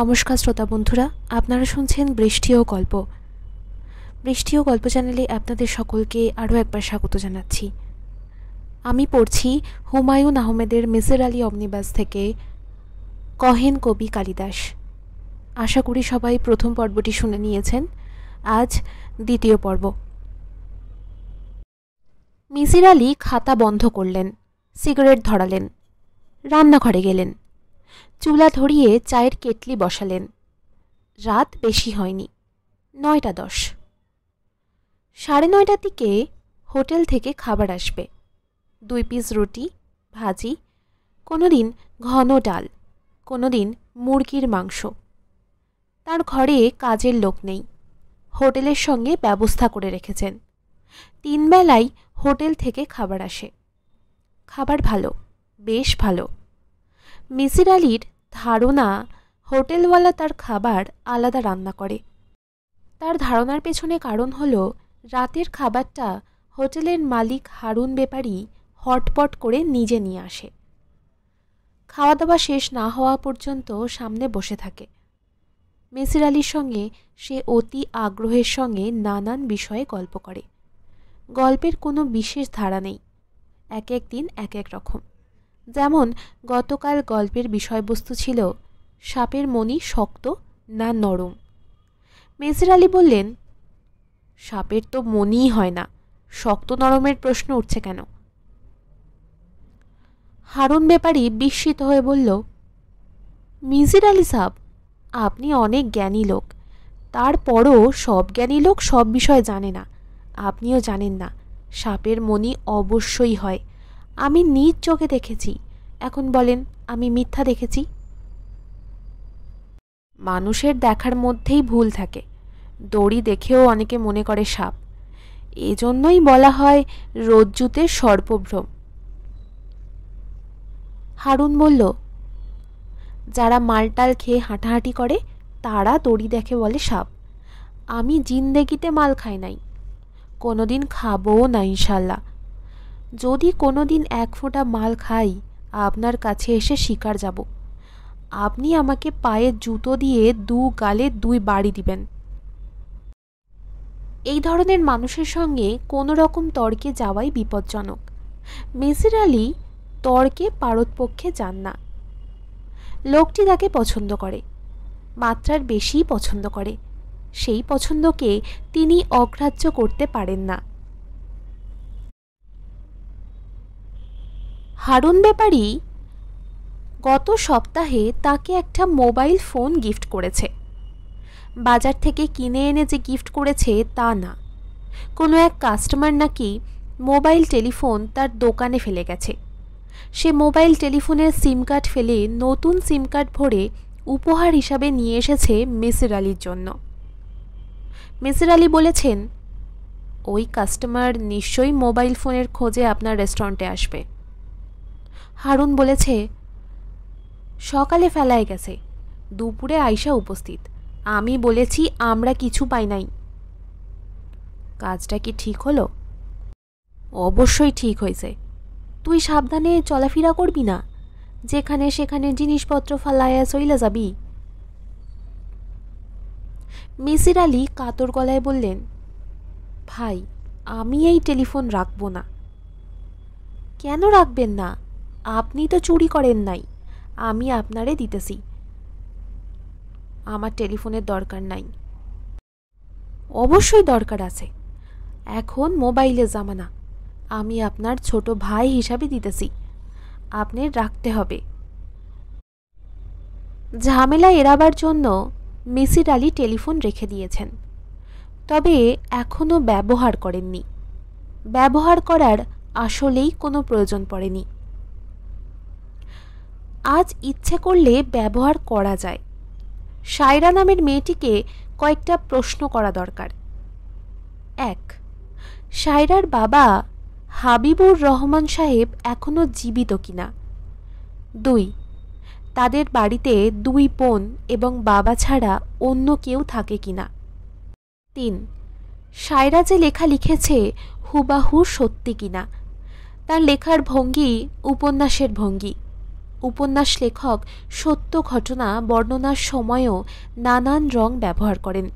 নমস্কার শ্রোতা বন্ধুরা, আপনারা শুনছেন বৃষ্টি ও গল্প। বৃষ্টি ও গল্প চ্যানেলে আপনাদের সকলকে আরও একবার স্বাগত জানাচ্ছি। আমি পড়ছি হুমায়ুন আহমেদের মিসির আলি অমনিবাস থেকে কহেন কবি কালিদাস। আশা করি সবাই প্রথম পর্বটি শুনে নিয়েছেন। আজ দ্বিতীয় পর্ব। মিসির আলি খাতা বন্ধ করলেন, সিগারেট ধরালেন, রান্নাঘরে গেলেন, চুলা ধরিয়ে চায়ের কেটলি বসালেন। রাত বেশি হয়নি, 9:10। 9:30টার দিকে হোটেল থেকে খাবার আসবে। 2 পিস রুটি, ভাজি, কোনোদিন ঘন ডাল, কোনোদিন মুরগির মাংস। তার ঘরে কাজের লোক নেই, হোটেলের সঙ্গে ব্যবস্থা করে রেখেছেন। 3 বেলাই হোটেল থেকে খাবার আসে। খাবার ভালো, বেশ ভালো। মিসির আলির ধারণা হোটেলওয়ালা তার খাবার আলাদা রান্না করে। তার ধারণার পেছনে কারণ হলো রাতের খাবারটা হোটেলের মালিক হারুন ব্যাপারী হটপট করে নিজে নিয়ে আসে। খাওয়া দাওয়া শেষ না হওয়া পর্যন্ত সামনে বসে থাকে। মিসির আলির সঙ্গে সে অতি আগ্রহের সঙ্গে নানান বিষয়ে গল্প করে। গল্পের কোনো বিশেষ ধারা নেই, এক এক দিন এক এক রকম। যেমন গতকাল গল্পের বিষয়বস্তু ছিল সাপের মণি শক্ত না নরম। মিসির আলি বললেন, সাপের তো মণিই হয় না, শক্ত নরমের প্রশ্ন উঠছে কেন? হারুন ব্যাপারী বিস্মিত হয়ে বলল, মিসির আলি সাহেব, আপনি অনেক জ্ঞানী লোক, তারপরও সব জ্ঞানী লোক সব বিষয় জানে না। আপনিও জানেন না সাপের মণি অবশ্যই হয়। আমি নিজ চোখে দেখেছি। এখন বলেন আমি মিথ্যা দেখেছি? মানুষের দেখার মধ্যেই ভুল থাকে। দড়ি দেখেও অনেকে মনে করে সাপ। এজন্যই বলা হয় রজ্জুতে সর্পভ্রম। হারুন বলল, যারা মালটাল খেয়ে হাঁটাহাঁটি করে তারা দড়ি দেখে বলে সাপ। আমি জিন্দেগিতে মাল খাই নাই, কোনোদিন খাবও না ইনশাল্লাহ। যদি কোনোদিন 1 ফোঁটা মাল খাই আপনার কাছে এসে শিকার যাব। আপনি আমাকে পায়ে জুতো দিয়ে 2 গালে 2 বাড়ি দিবেন। এই ধরনের মানুষের সঙ্গে কোনো রকম তর্কে যাওয়াই বিপজ্জনক। মিসির আলি তর্কে পারতপক্ষে যান না। লোকটি তাকে পছন্দ করে, মাত্রার বেশি পছন্দ করে। সেই পছন্দকে তিনি অগ্রাহ্য করতে পারেন না। হারুন ব্যাপারী গত সপ্তাহে তাকে একটা মোবাইল ফোন গিফট করেছে। বাজার থেকে কিনে এনে যে গিফট করেছে তা না, কোনো এক কাস্টমার নাকি মোবাইল টেলিফোন তার দোকানে ফেলে গেছে। সে মোবাইল টেলিফোনের সিম কার্ড ফেলে নতুন সিম কার্ড ভরে উপহার হিসাবে নিয়ে এসেছে মিসির আলির জন্য। মিসির আলি বলেছেন, ওই কাস্টমার নিশ্চয়ই মোবাইল ফোনের খোঁজে আপনার রেস্টুরেন্টে আসবে। হারুন বলেছে, সকালে ফেলায় গেছে, দুপুরে আইসা উপস্থিত। আমি বলেছি আমরা কিছু পাই নাই। কাজটা কি ঠিক হলো? অবশ্যই ঠিক হয়েছে। তুই সাবধানে চলাফেরা করবি না, যেখানে সেখানে জিনিসপত্র ফালাইয়া চইলা যাবি। মিসির আলি কাতর গলায় বললেন, ভাই, আমি এই টেলিফোন রাখবো না। কেন রাখবেন না? আপনি তো চুরি করেন নাই, আমি আপনারে দিতেছি। আমার টেলিফোনের দরকার নাই। অবশ্যই দরকার আছে, এখন মোবাইলের জামানা। আমি আপনার ছোট ভাই হিসাবে দিতেছি, আপনার রাখতে হবে। ঝামেলা এড়াবার জন্য মিসির আলি টেলিফোন রেখে দিয়েছেন, তবে এখনও ব্যবহার করেননি। ব্যবহার করার আসলেই কোনো প্রয়োজন পড়েনি। আজ ইচ্ছে করলে ব্যবহার করা যায়। সায়রা নামের মেয়েটিকে কয়েকটা প্রশ্ন করা দরকার। 1. সায়রার বাবা হাবিবুর রহমান সাহেব এখনও জীবিত কিনা। 2. তাদের বাড়িতে 2 বোন এবং বাবা ছাড়া অন্য কেউ থাকে কিনা। 3. সায়রা যে লেখা লিখেছে হুবাহু সত্যি কিনা, তার লেখার ভঙ্গি উপন্যাসের ভঙ্গি। উপন্যাস লেখক সত্য ঘটনা বর্ণনার সময়ও নানান রং ব্যবহার করেন।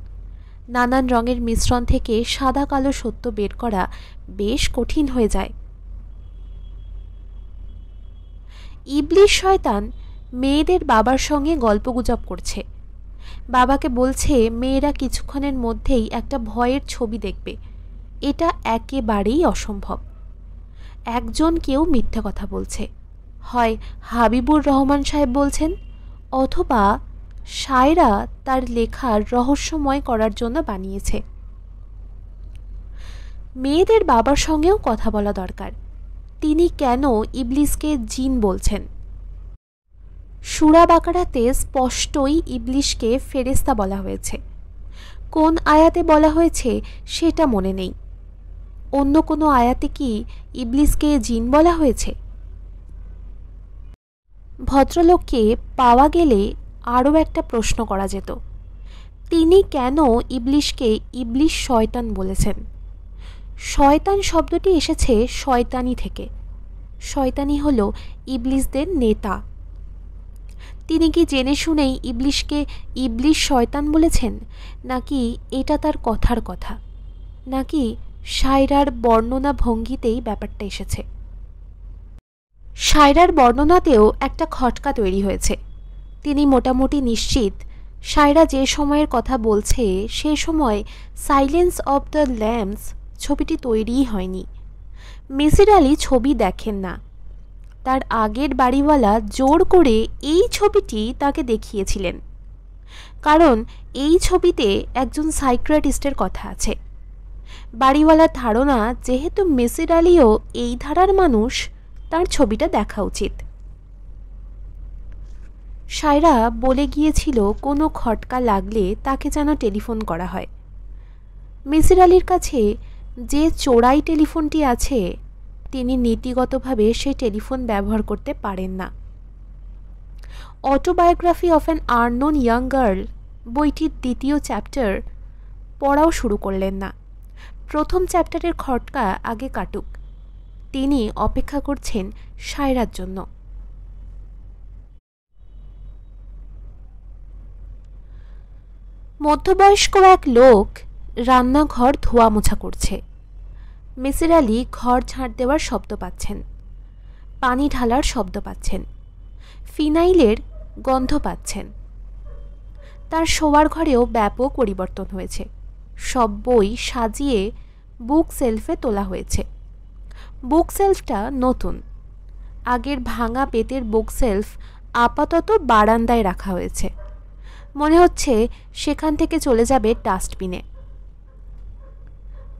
নানান রঙের মিশ্রণ থেকে সাদা কালো সত্য বের করা বেশ কঠিন হয়ে যায়। ইবলিশ শয়তান মেয়েদের বাবার সঙ্গে গল্পগুজব করছে। বাবাকে বলছে মেয়েরা কিছুক্ষণের মধ্যেই একটা ভয়ের ছবি দেখবে। এটা একেবারেই অসম্ভব। একজন কেউ মিথ্যা কথা বলছে, হয় হাবিবুর রহমান সাহেব বলছেন, অথবা শায়রা তার লেখার রহস্যময় করার জন্য বানিয়েছে। মেয়েদের বাবার সঙ্গেও কথা বলা দরকার। তিনি কেন ইবলিশকে জিন বলছেন? সূরা বাকারাতে স্পষ্টই ইবলিশকে ফেরেশতা বলা হয়েছে। কোন আয়াতে বলা হয়েছে সেটা মনে নেই। অন্য কোনো আয়াতে কি ইবলিশকে জিন বলা হয়েছে? ভদ্রলোককে পাওয়া গেলে আরও একটা প্রশ্ন করা যেত, তিনি কেন ইবলিশকে ইবলিশ শয়তান বলেছেন? শয়তান শব্দটি এসেছে শয়তানি থেকে। শয়তানি হল ইবলিশদের নেতা। তিনি কি জেনে শুনেই ইবলিশকে ইবলিশ শয়তান বলেছেন, নাকি এটা তার কথার কথা, নাকি শায়রার বর্ণনা ভঙ্গিতেই ব্যাপারটা এসেছে? শায়রার বর্ণনাতেও একটা খটকা তৈরি হয়েছে। তিনি মোটামুটি নিশ্চিত শায়রা যে সময়ের কথা বলছে সে সময় সাইলেন্স অব দ্য ল্যাম্পস ছবিটি তৈরিই হয়নি। মিসির আলি ছবি দেখেন না। তার আগের বাড়িওয়ালা জোর করে এই ছবিটি তাকে দেখিয়েছিলেন, কারণ এই ছবিতে একজন সাইকিয়াট্রিস্টের কথা আছে। বাড়িওয়ালার ধারণা যেহেতু মিসির আলিও এই ধারার মানুষ, তার ছবিটা দেখা উচিত। শায়রা বলে গিয়েছিল কোনো খটকা লাগলে তাকে যেন টেলিফোন করা হয়। মিসির আলির কাছে যে চোরাই টেলিফোনটি আছে, তিনি নীতিগতভাবে সেই টেলিফোন ব্যবহার করতে পারেন না। Autobiography of an unknown young girl বইটির দ্বিতীয় চ্যাপ্টার পড়াও শুরু করলেন না। প্রথম চ্যাপ্টারের খটকা আগে কাটুক। তিনি অপেক্ষা করছেন শায়রার জন্য। মধ্যবয়স্ক এক লোক রান্নাঘর ধোয়া মোছা করছে। মিসির আলি ঘর ঝাঁট দেওয়ার শব্দ পাচ্ছেন, পানি ঢালার শব্দ পাচ্ছেন, ফিনাইলের গন্ধ পাচ্ছেন। তার শোয়ার ঘরেও ব্যাপক পরিবর্তন হয়েছে। সব বই সাজিয়ে বুক সেলফে তোলা হয়েছে। বুক সেলফটা নতুন। আগের ভাঙা পেতের বুক সেলফ আপাতত বারান্দায় রাখা হয়েছে। মনে হচ্ছে সেখান থেকে চলে যাবে ডাস্টবিনে।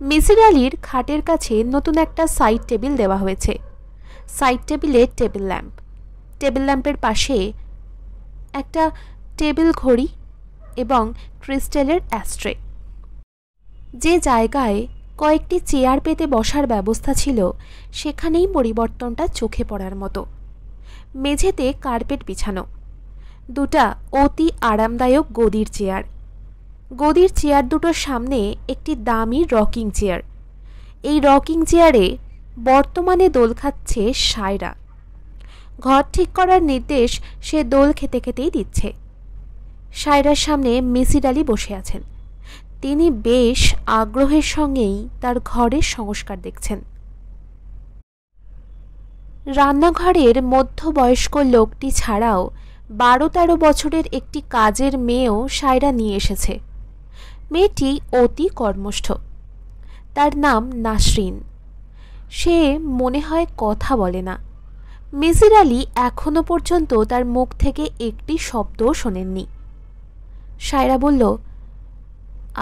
মিসির আলির খাটের কাছে নতুন একটা সাইড টেবিল দেওয়া হয়েছে। সাইড টেবিলে টেবিল ল্যাম্প, টেবিল ল্যাম্পের পাশে একটা টেবিল ঘড়ি এবং ক্রিস্টালের অ্যাস্ট্রে। যে জায়গায় কয়েকটি চেয়ার পেতে বসার ব্যবস্থা ছিল সেখানেই পরিবর্তনটা চোখে পড়ার মতো। মেঝেতে কার্পেট বিছানো, দুটা অতি আরামদায়ক গদির চেয়ার। গদির চেয়ার দুটোর সামনে একটি দামি রকিং চেয়ার। এই রকিং চেয়ারে বর্তমানে দোল খাচ্ছে শায়রা। ঘর ঠিক করার নির্দেশ সে দোল খেতে খেতেই দিচ্ছে। শায়রার সামনে মিসির আলি বসে আছেন। তিনি বেশ আগ্রহের সঙ্গেই তার ঘরের সংস্কার দেখছেন। রান্নাঘরের মধ্যবয়স্ক লোকটি ছাড়াও 12-13 বছরের একটি কাজের মেয়েও শায়রা নিয়ে এসেছে। মেয়েটি অতি কর্মষ্ঠ। তার নাম নাসরিন। সে মনে হয় কথা বলে না। মিসির আলি এখনো পর্যন্ত তার মুখ থেকে একটি শব্দও শোনেননি। শায়রা বলল,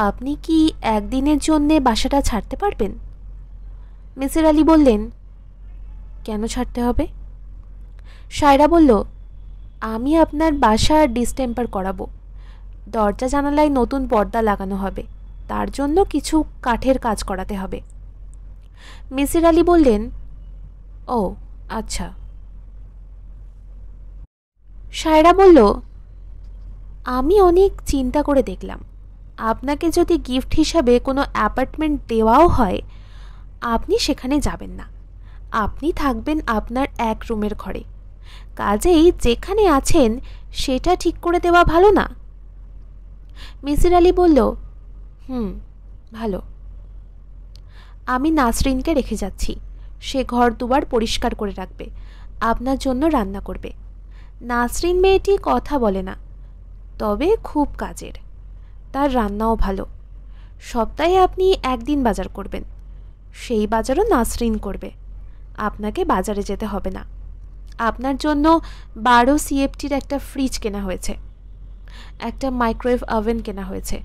আপনি কি একদিনের জন্যে বাসাটা ছাড়তে পারবেন? মিসির আলি বললেন, কেন ছাড়তে হবে? শায়রা বলল, আমি আপনার বাসা ডিসটেম্পার করাবো। দরজা জানালায় নতুন পর্দা লাগানো হবে, তার জন্য কিছু কাঠের কাজ করাতে হবে। মিসির আলি বললেন, ও আচ্ছা। শায়রা বলল, আমি অনেক চিন্তা করে দেখলাম, আপনাকে যদি গিফট হিসাবে কোনো অ্যাপার্টমেন্ট দেওয়াও হয়, আপনি সেখানে যাবেন না। আপনি থাকবেন আপনার এক রুমের ঘরে। কাজেই যেখানে আছেন সেটা ঠিক করে দেওয়া ভালো না? মিসির আলি বলল, ভালো। আমি নাসরিনকে রেখে যাচ্ছি, সে ঘর দুয়ার পরিষ্কার করে রাখবে, আপনার জন্য রান্না করবে। নাসরিন মেয়েটি কথা বলে না, তবে খুব কাজের, তার রান্নাও ভালো। সপ্তাহে আপনি একদিন বাজার করবেন, সেই বাজারও নাসরিন করবে, আপনাকে বাজারে যেতে হবে না। আপনার জন্য 12 CFTর একটা ফ্রিজ কেনা হয়েছে, একটা মাইক্রোওয়েভ ওভেন কেনা হয়েছে,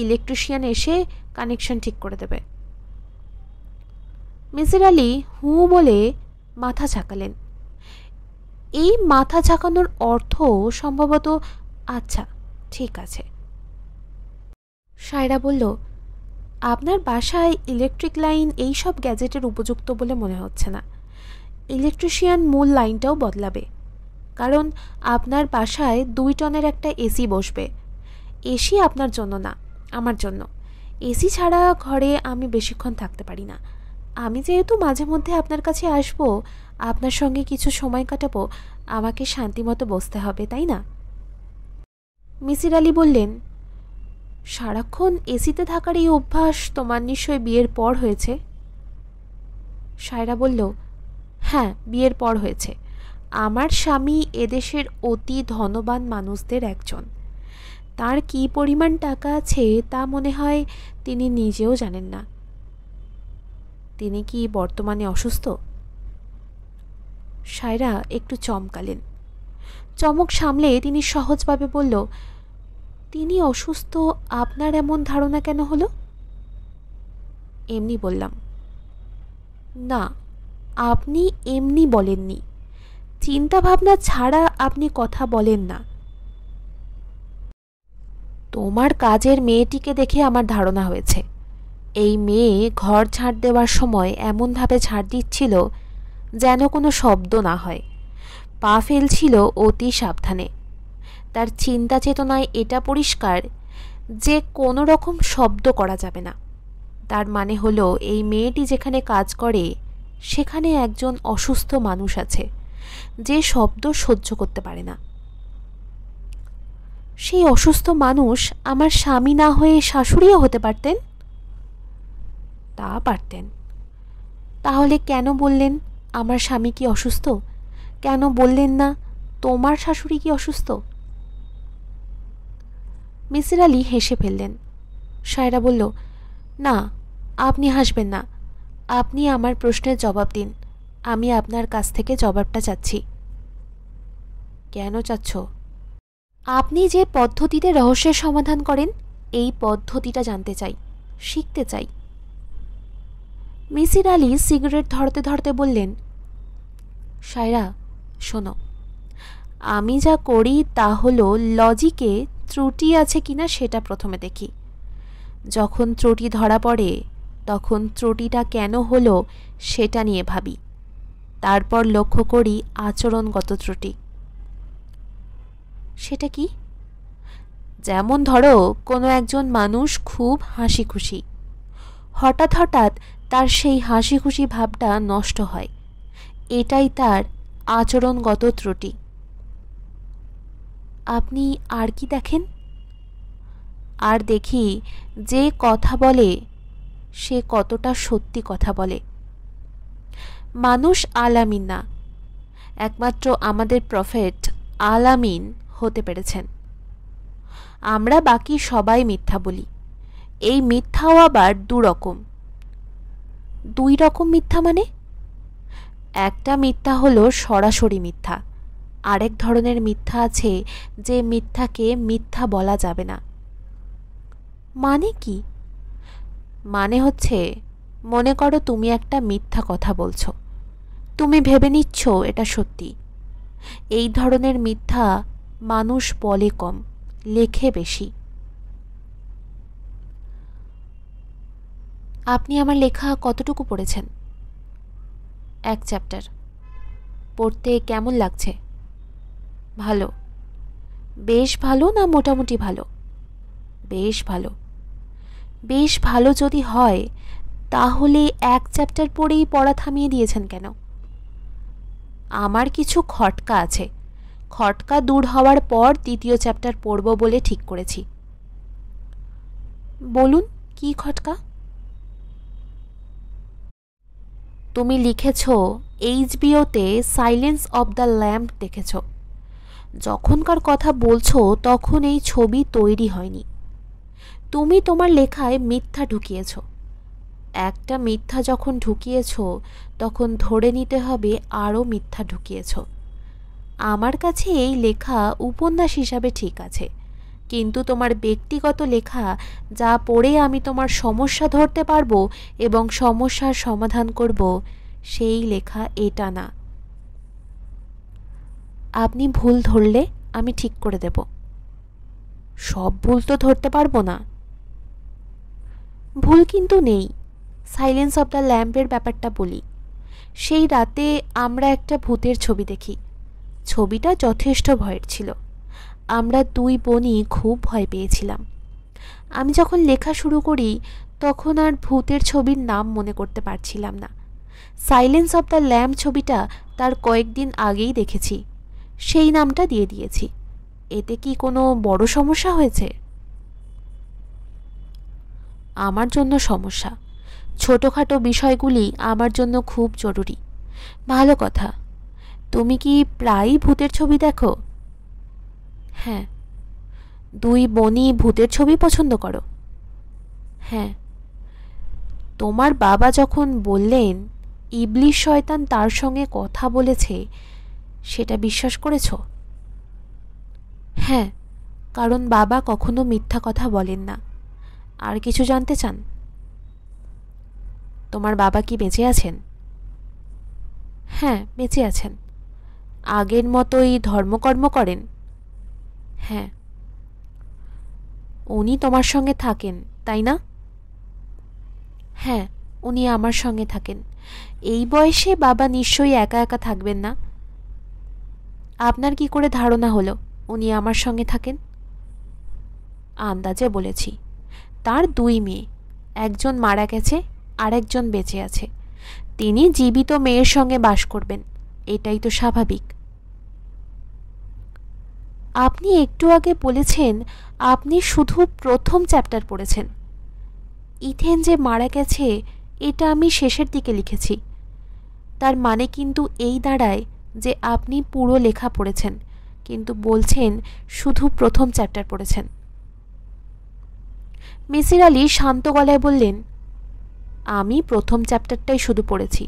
ইলেকট্রিশিয়ান এসে কানেকশন ঠিক করে দেবে। মিসির আলি হু বলে মাথা ঝাঁকালেন। এই মাথা ঝাঁকানোর অর্থ সম্ভবত আচ্ছা ঠিক আছে। সায়রা বলল, আপনার বাসায় ইলেকট্রিক লাইন এই সব গ্যাজেটের উপযুক্ত বলে মনে হচ্ছে না। ইলেকট্রিশিয়ান মূল লাইনটাও বদলাবে, কারণ আপনার বাসায় 2 টনের একটা এসি বসবে। এসি আপনার জন্য না, আমার জন্য। এসি ছাড়া ঘরে আমি বেশিক্ষণ থাকতে পারি না। আমি যেহেতু মাঝে মধ্যে আপনার কাছে আসব, আপনার সঙ্গে কিছু সময় কাটাবো, আমাকে শান্তিমতো বসতে হবে, তাই না? মিসির আলি বললেন, সারাক্ষণ এসিতে থাকার এই অভ্যাস তোমার নিশ্চয় বিয়ের পর হয়েছে? সায়রা বলল, হ্যাঁ, বিয়ের পর হয়েছে। আমার স্বামী এদেশের অতি ধনবান মানুষদের একজন। তার কী পরিমাণ টাকা আছে তা মনে হয় তিনি নিজেও জানেন না। তিনি কি বর্তমানে অসুস্থ? সায়রা একটু চমকালেন। চমক সামলে তিনি সহজভাবে বলল, তিনি অসুস্থ আপনার এমন ধারণা কেন হলো? এমনি বললাম। না, আপনি এমনি বলেননি, চিন্তা ভাবনা ছাড়া আপনি কথা বলেন না। তোমার কাজের মেয়েটিকে দেখে আমার ধারণা হয়েছে, এই মেয়ে ঘর ঝাড় দেওয়ার সময় এমনভাবে ঝাড় দিচ্ছিল যেন কোনো শব্দ না হয়, পা ফেলছিল অতি সাবধানে। তার চিন্তা চেতনায় এটা পরিষ্কার যে কোনো রকম শব্দ করা যাবে না। তার মানে হলো এই মেয়েটি যেখানে কাজ করে সেখানে একজন অসুস্থ মানুষ আছে যে শব্দ সহ্য করতে পারে না। সেই অসুস্থ মানুষ আমার স্বামী না হয়ে শাশুড়িও হতে পারতেন। তা পারতেন। তাহলে কেন বললেন আমার স্বামী কি অসুস্থ? কেন বললেন না তোমার শাশুড়ি কি অসুস্থ? মিসির আলি হেসে ফেললেন। সায়রা বলল, না, আপনি হাসবেন না, আপনি আমার প্রশ্নের জবাব দিন। আমি আপনার কাছ থেকে জবাবটা চাচ্ছি। কেন চাচ্ছ? আপনি যে পদ্ধতিতে রহস্যের সমাধান করেন এই পদ্ধতিটা জানতে চাই, শিখতে চাই। মিসির আলি সিগারেট ধরতে ধরতে বললেন, সায়রা শোনো, আমি যা করি তা হলো লজিকে ত্রুটি আছে কিনা সেটা প্রথমে দেখি। যখন ত্রুটি ধরা পড়ে তখন ত্রুটিটা কেন হলো সেটা নিয়ে ভাবি, তারপর লক্ষ্য করি আচরণগত ত্রুটি। সেটা কি? যেমন ধরো কোনো একজন মানুষ খুব হাসি খুশি, হঠাৎ হঠাৎ তার সেই হাসি খুশি ভাবটা নষ্ট হয়, এটাই তার আচরণগত ত্রুটি। আপনি আর কি দেখেন? আর দেখি যে কথা বলে সে কতটা সত্যি কথা বলে। মানুষ আলামিন না, একমাত্র আমাদের প্রফেট আলামিন হতে পেরেছেন। আমরা বাকি সবাই মিথ্যা বলি। এই মিথ্যাও আবার দুই রকম মিথ্যা মানে? একটা মিথ্যা হলো সরাসরি মিথ্যা, আরেক ধরনের মিথ্যা আছে যে মিথ্যাকে মিথ্যা বলা যাবে না। মানে কি? মানে হচ্ছে, মনে করো তুমি একটা মিথ্যা কথা বলছো, তুমি ভেবে নিচ্ছ এটা সত্যি। এই ধরনের মিথ্যা মানুষ বলে কম, লেখে বেশি। আপনি আমার লেখা কতটুকু পড়েছেন? 1 চ্যাপ্টার। পড়তে কেমন লাগছে? ভালো। বেশ ভালো না মোটামুটি ভালো? বেশ ভালো। বেশ ভালো যদি হয় তাহলে 1 চ্যাপ্টার পড়েই পড়া থামিয়ে দিয়েছেন কেন? আমার কিছু খটকা আছে, খটকা দূর হওয়ার পর দ্বিতীয় চ্যাপ্টার পড়ব বলে ঠিক করেছি। বলুন, কি খটকা? তুমি লিখেছ এইচবিওতে সাইলেন্স অব দ্য ল্যাম্প দেখেছ। যখনকার কথা বলছো তখন এই ছবি তৈরি হয়নি। তুমি তোমার লেখায় মিথ্যা ঢুকিয়েছ। একটা মিথ্যা যখন ঢুকিয়েছ তখন ধরে নিতে হবে আরও মিথ্যা ঢুকিয়েছ। আমার কাছে এই লেখা উপন্যাস হিসাবে ঠিক আছে, কিন্তু তোমার ব্যক্তিগত লেখা, যা পড়ে আমি তোমার সমস্যা ধরতে পারবো এবং সমস্যার সমাধান করব, সেই লেখা এটা না। আপনি ভুল ধরলে আমি ঠিক করে দেব। সব ভুল তো ধরতে পারবো না। ভুল কিন্তু নেই। সাইলেন্স অব দ্য ল্যাম্পের ব্যাপারটা বলি। সেই রাতে আমরা একটা ভূতের ছবি দেখি। ছবিটা যথেষ্ট ভয়ের ছিল। আমরা দুই বোনই খুব ভয় পেয়েছিলাম। আমি যখন লেখা শুরু করি তখন আর ভূতের ছবির নাম মনে করতে পারছিলাম না। সাইলেন্স অব দ্য ল্যাম্প ছবিটা তার কয়েকদিন আগেই দেখেছি, সেই নামটা দিয়ে দিয়েছি। এতে কি কোনো বড় সমস্যা হয়েছে? আমার জন্য সমস্যা। ছোটোখাটো বিষয়গুলি আমার জন্য খুব জরুরি। ভালো কথা। তুমি কি প্রায়ই ভূতের ছবি দেখো? হ্যাঁ। দুই বোনই ভূতের ছবি পছন্দ করো? হ্যাঁ। তোমার বাবা যখন বললেন ইবলিশ শয়তান তার সঙ্গে কথা বলেছে, সেটা বিশ্বাস করেছ? হ্যাঁ, কারণ বাবা কখনো মিথ্যা কথা বলেন না। আর কিছু জানতে চান? তোমার বাবা কি বেঁচে আছেন? হ্যাঁ, বেঁচে আছেন। আগের মতোই ধর্মকর্ম করেন? হ্যাঁ। উনি তোমার সঙ্গে থাকেন, তাই না? হ্যাঁ, উনি আমার সঙ্গে থাকেন। এই বয়সে বাবা নিশ্চয়ই একা একা থাকবেন না। আপনার কি করে ধারণা হলো উনি আমার সঙ্গে থাকেন? আন্দাজে বলেছি। তার দুই মেয়ে, একজন মারা গেছে আর একজন বেঁচে আছে। তিনি জীবিত মেয়ের সঙ্গে বাস করবেন, এটাই তো স্বাভাবিক। আপনি একটু আগে বলেছেন আপনি শুধু প্রথম চ্যাপ্টার পড়েছেন। ইথেন যে মারা গেছে এটা আমি শেষের দিকে লিখেছি। তার মানে কিন্তু এই দাঁড়ায় যে আপনি পুরো লেখা পড়েছেন, কিন্তু বলছেন শুধু প্রথম চ্যাপ্টার পড়েছেন। মিসির আলি শান্ত গলায় বললেন, আমি প্রথম চ্যাপ্টারটাই শুধু পড়েছি।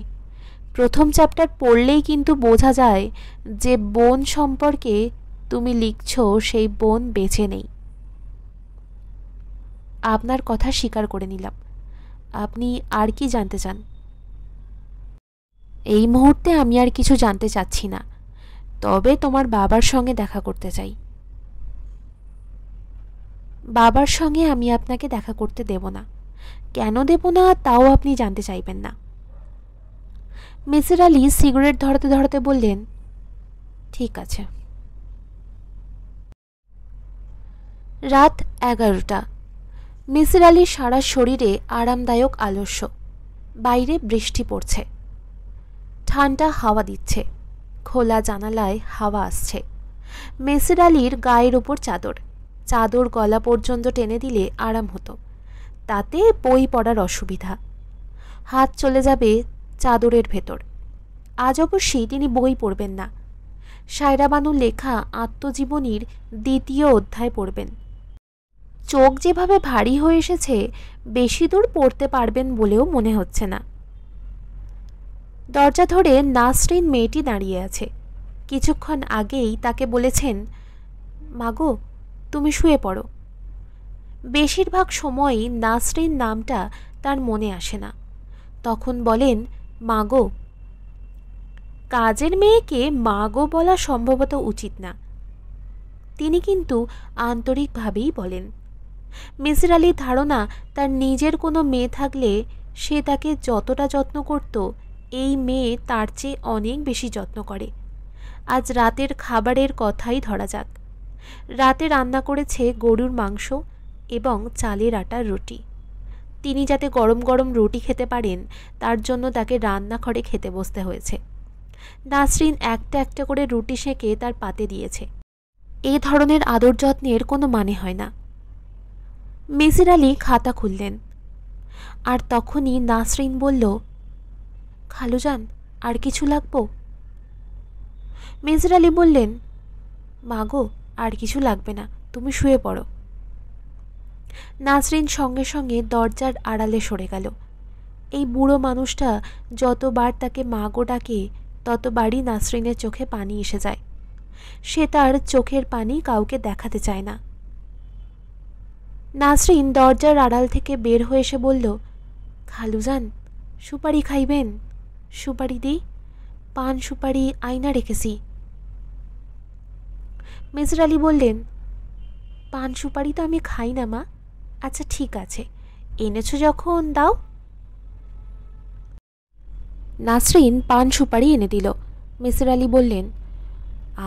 প্রথম চ্যাপ্টার পড়লেই কিন্তু বোঝা যায় যে বোন সম্পর্কে তুমি লিখছ সেই বোন বেঁচে নেই। আপনার কথা স্বীকার করে নিলাম। আপনি আর কি জানতে চান? এই মুহূর্তে আমি আর কিছু জানতে চাচ্ছি না, তবে তোমার বাবার সঙ্গে দেখা করতে চাই। বাবার সঙ্গে আমি আপনাকে দেখা করতে দেব না। কেন দেব না তাও আপনি জানতে চাইবেন না। মিসির আলি সিগারেট ধরাতে ধরাতে বললেন, ঠিক আছে। রাত 11টা। মিসির আলির সারা শরীরে আরামদায়ক আলস্য। বাইরে বৃষ্টি পড়ছে। ঠান্ডা হাওয়া দিচ্ছে। খোলা জানালায় হাওয়া আসছে। মিসির আলির গায়ের ওপর চাদর। চাদর গলা পর্যন্ত টেনে দিলে আরাম হতো, তাতে বই পড়ার অসুবিধা। হাত চলে যাবে চাদরের ভেতর। আজ অবশ্যই তিনি বই পড়বেন না। সায়রা বানুর লেখা আত্মজীবনীর দ্বিতীয় অধ্যায় পড়বেন। চোখ যেভাবে ভারী হয়ে এসেছে, বেশি দূর পড়তে পারবেন বলেও মনে হচ্ছে না। দরজা ধরে নাসরিন মেয়েটি দাঁড়িয়ে আছে। কিছুক্ষণ আগেই তাকে বলেছেন, মাগো তুমি শুয়ে পড়ো। বেশিরভাগ সময়ই নাসরিন নামটা তার মনে আসে না। তখন বলেন, মাগো। কাজের মেয়েকে মাগো বলা সম্ভবত উচিত না। তিনি কিন্তু আন্তরিকভাবেই বলেন। মিসির আলির ধারণা তার নিজের কোনো মেয়ে থাকলে সে তাকে যতটা যত্ন করত, এই মেয়ে তার চেয়ে অনেক বেশি যত্ন করে। আজ রাতের খাবারের কথাই ধরা যাক। রাতে রান্না করেছে গরুর মাংস এবং চালের আটার রুটি। তিনি যাতে গরম গরম রুটি খেতে পারেন তার জন্য তাকে রান্নাঘরে খেতে বসতে হয়েছে। নাসরিন একটা একটা করে রুটি সেঁকে তার পাতে দিয়েছে। এই ধরনের আদর যত্নের কোনো মানে হয় না। মেজির আলী খাতা খুললেন, আর তখনই নাসরিন বলল, খালুজান, আর কিছু লাগবো? মেজির আলী বললেন, মাগো, আর কিছু লাগবে না, তুমি শুয়ে পড়ো। নাসরিন সঙ্গে সঙ্গে দরজার আড়ালে সরে গেল। এই বুড়ো মানুষটা যতবার তাকে মাগো ডাকে ততবারই নাসরিনের চোখে পানি এসে যায়। সে তার চোখের পানি কাউকে দেখাতে চায় না। নাসরিন দরজার আড়াল থেকে বের হয়ে এসে বলল, খালুজান, সুপারি খাইবেন? সুপারি দিই, পান সুপারি আয়না রেখেছি। মেজর আলী বললেন, পান সুপারি তো আমি খাই না মা। আচ্ছা ঠিক আছে, এনেছো যখন দাও। নাসরিন পান সুপারি এনে দিল। মেজর আলী বললেন,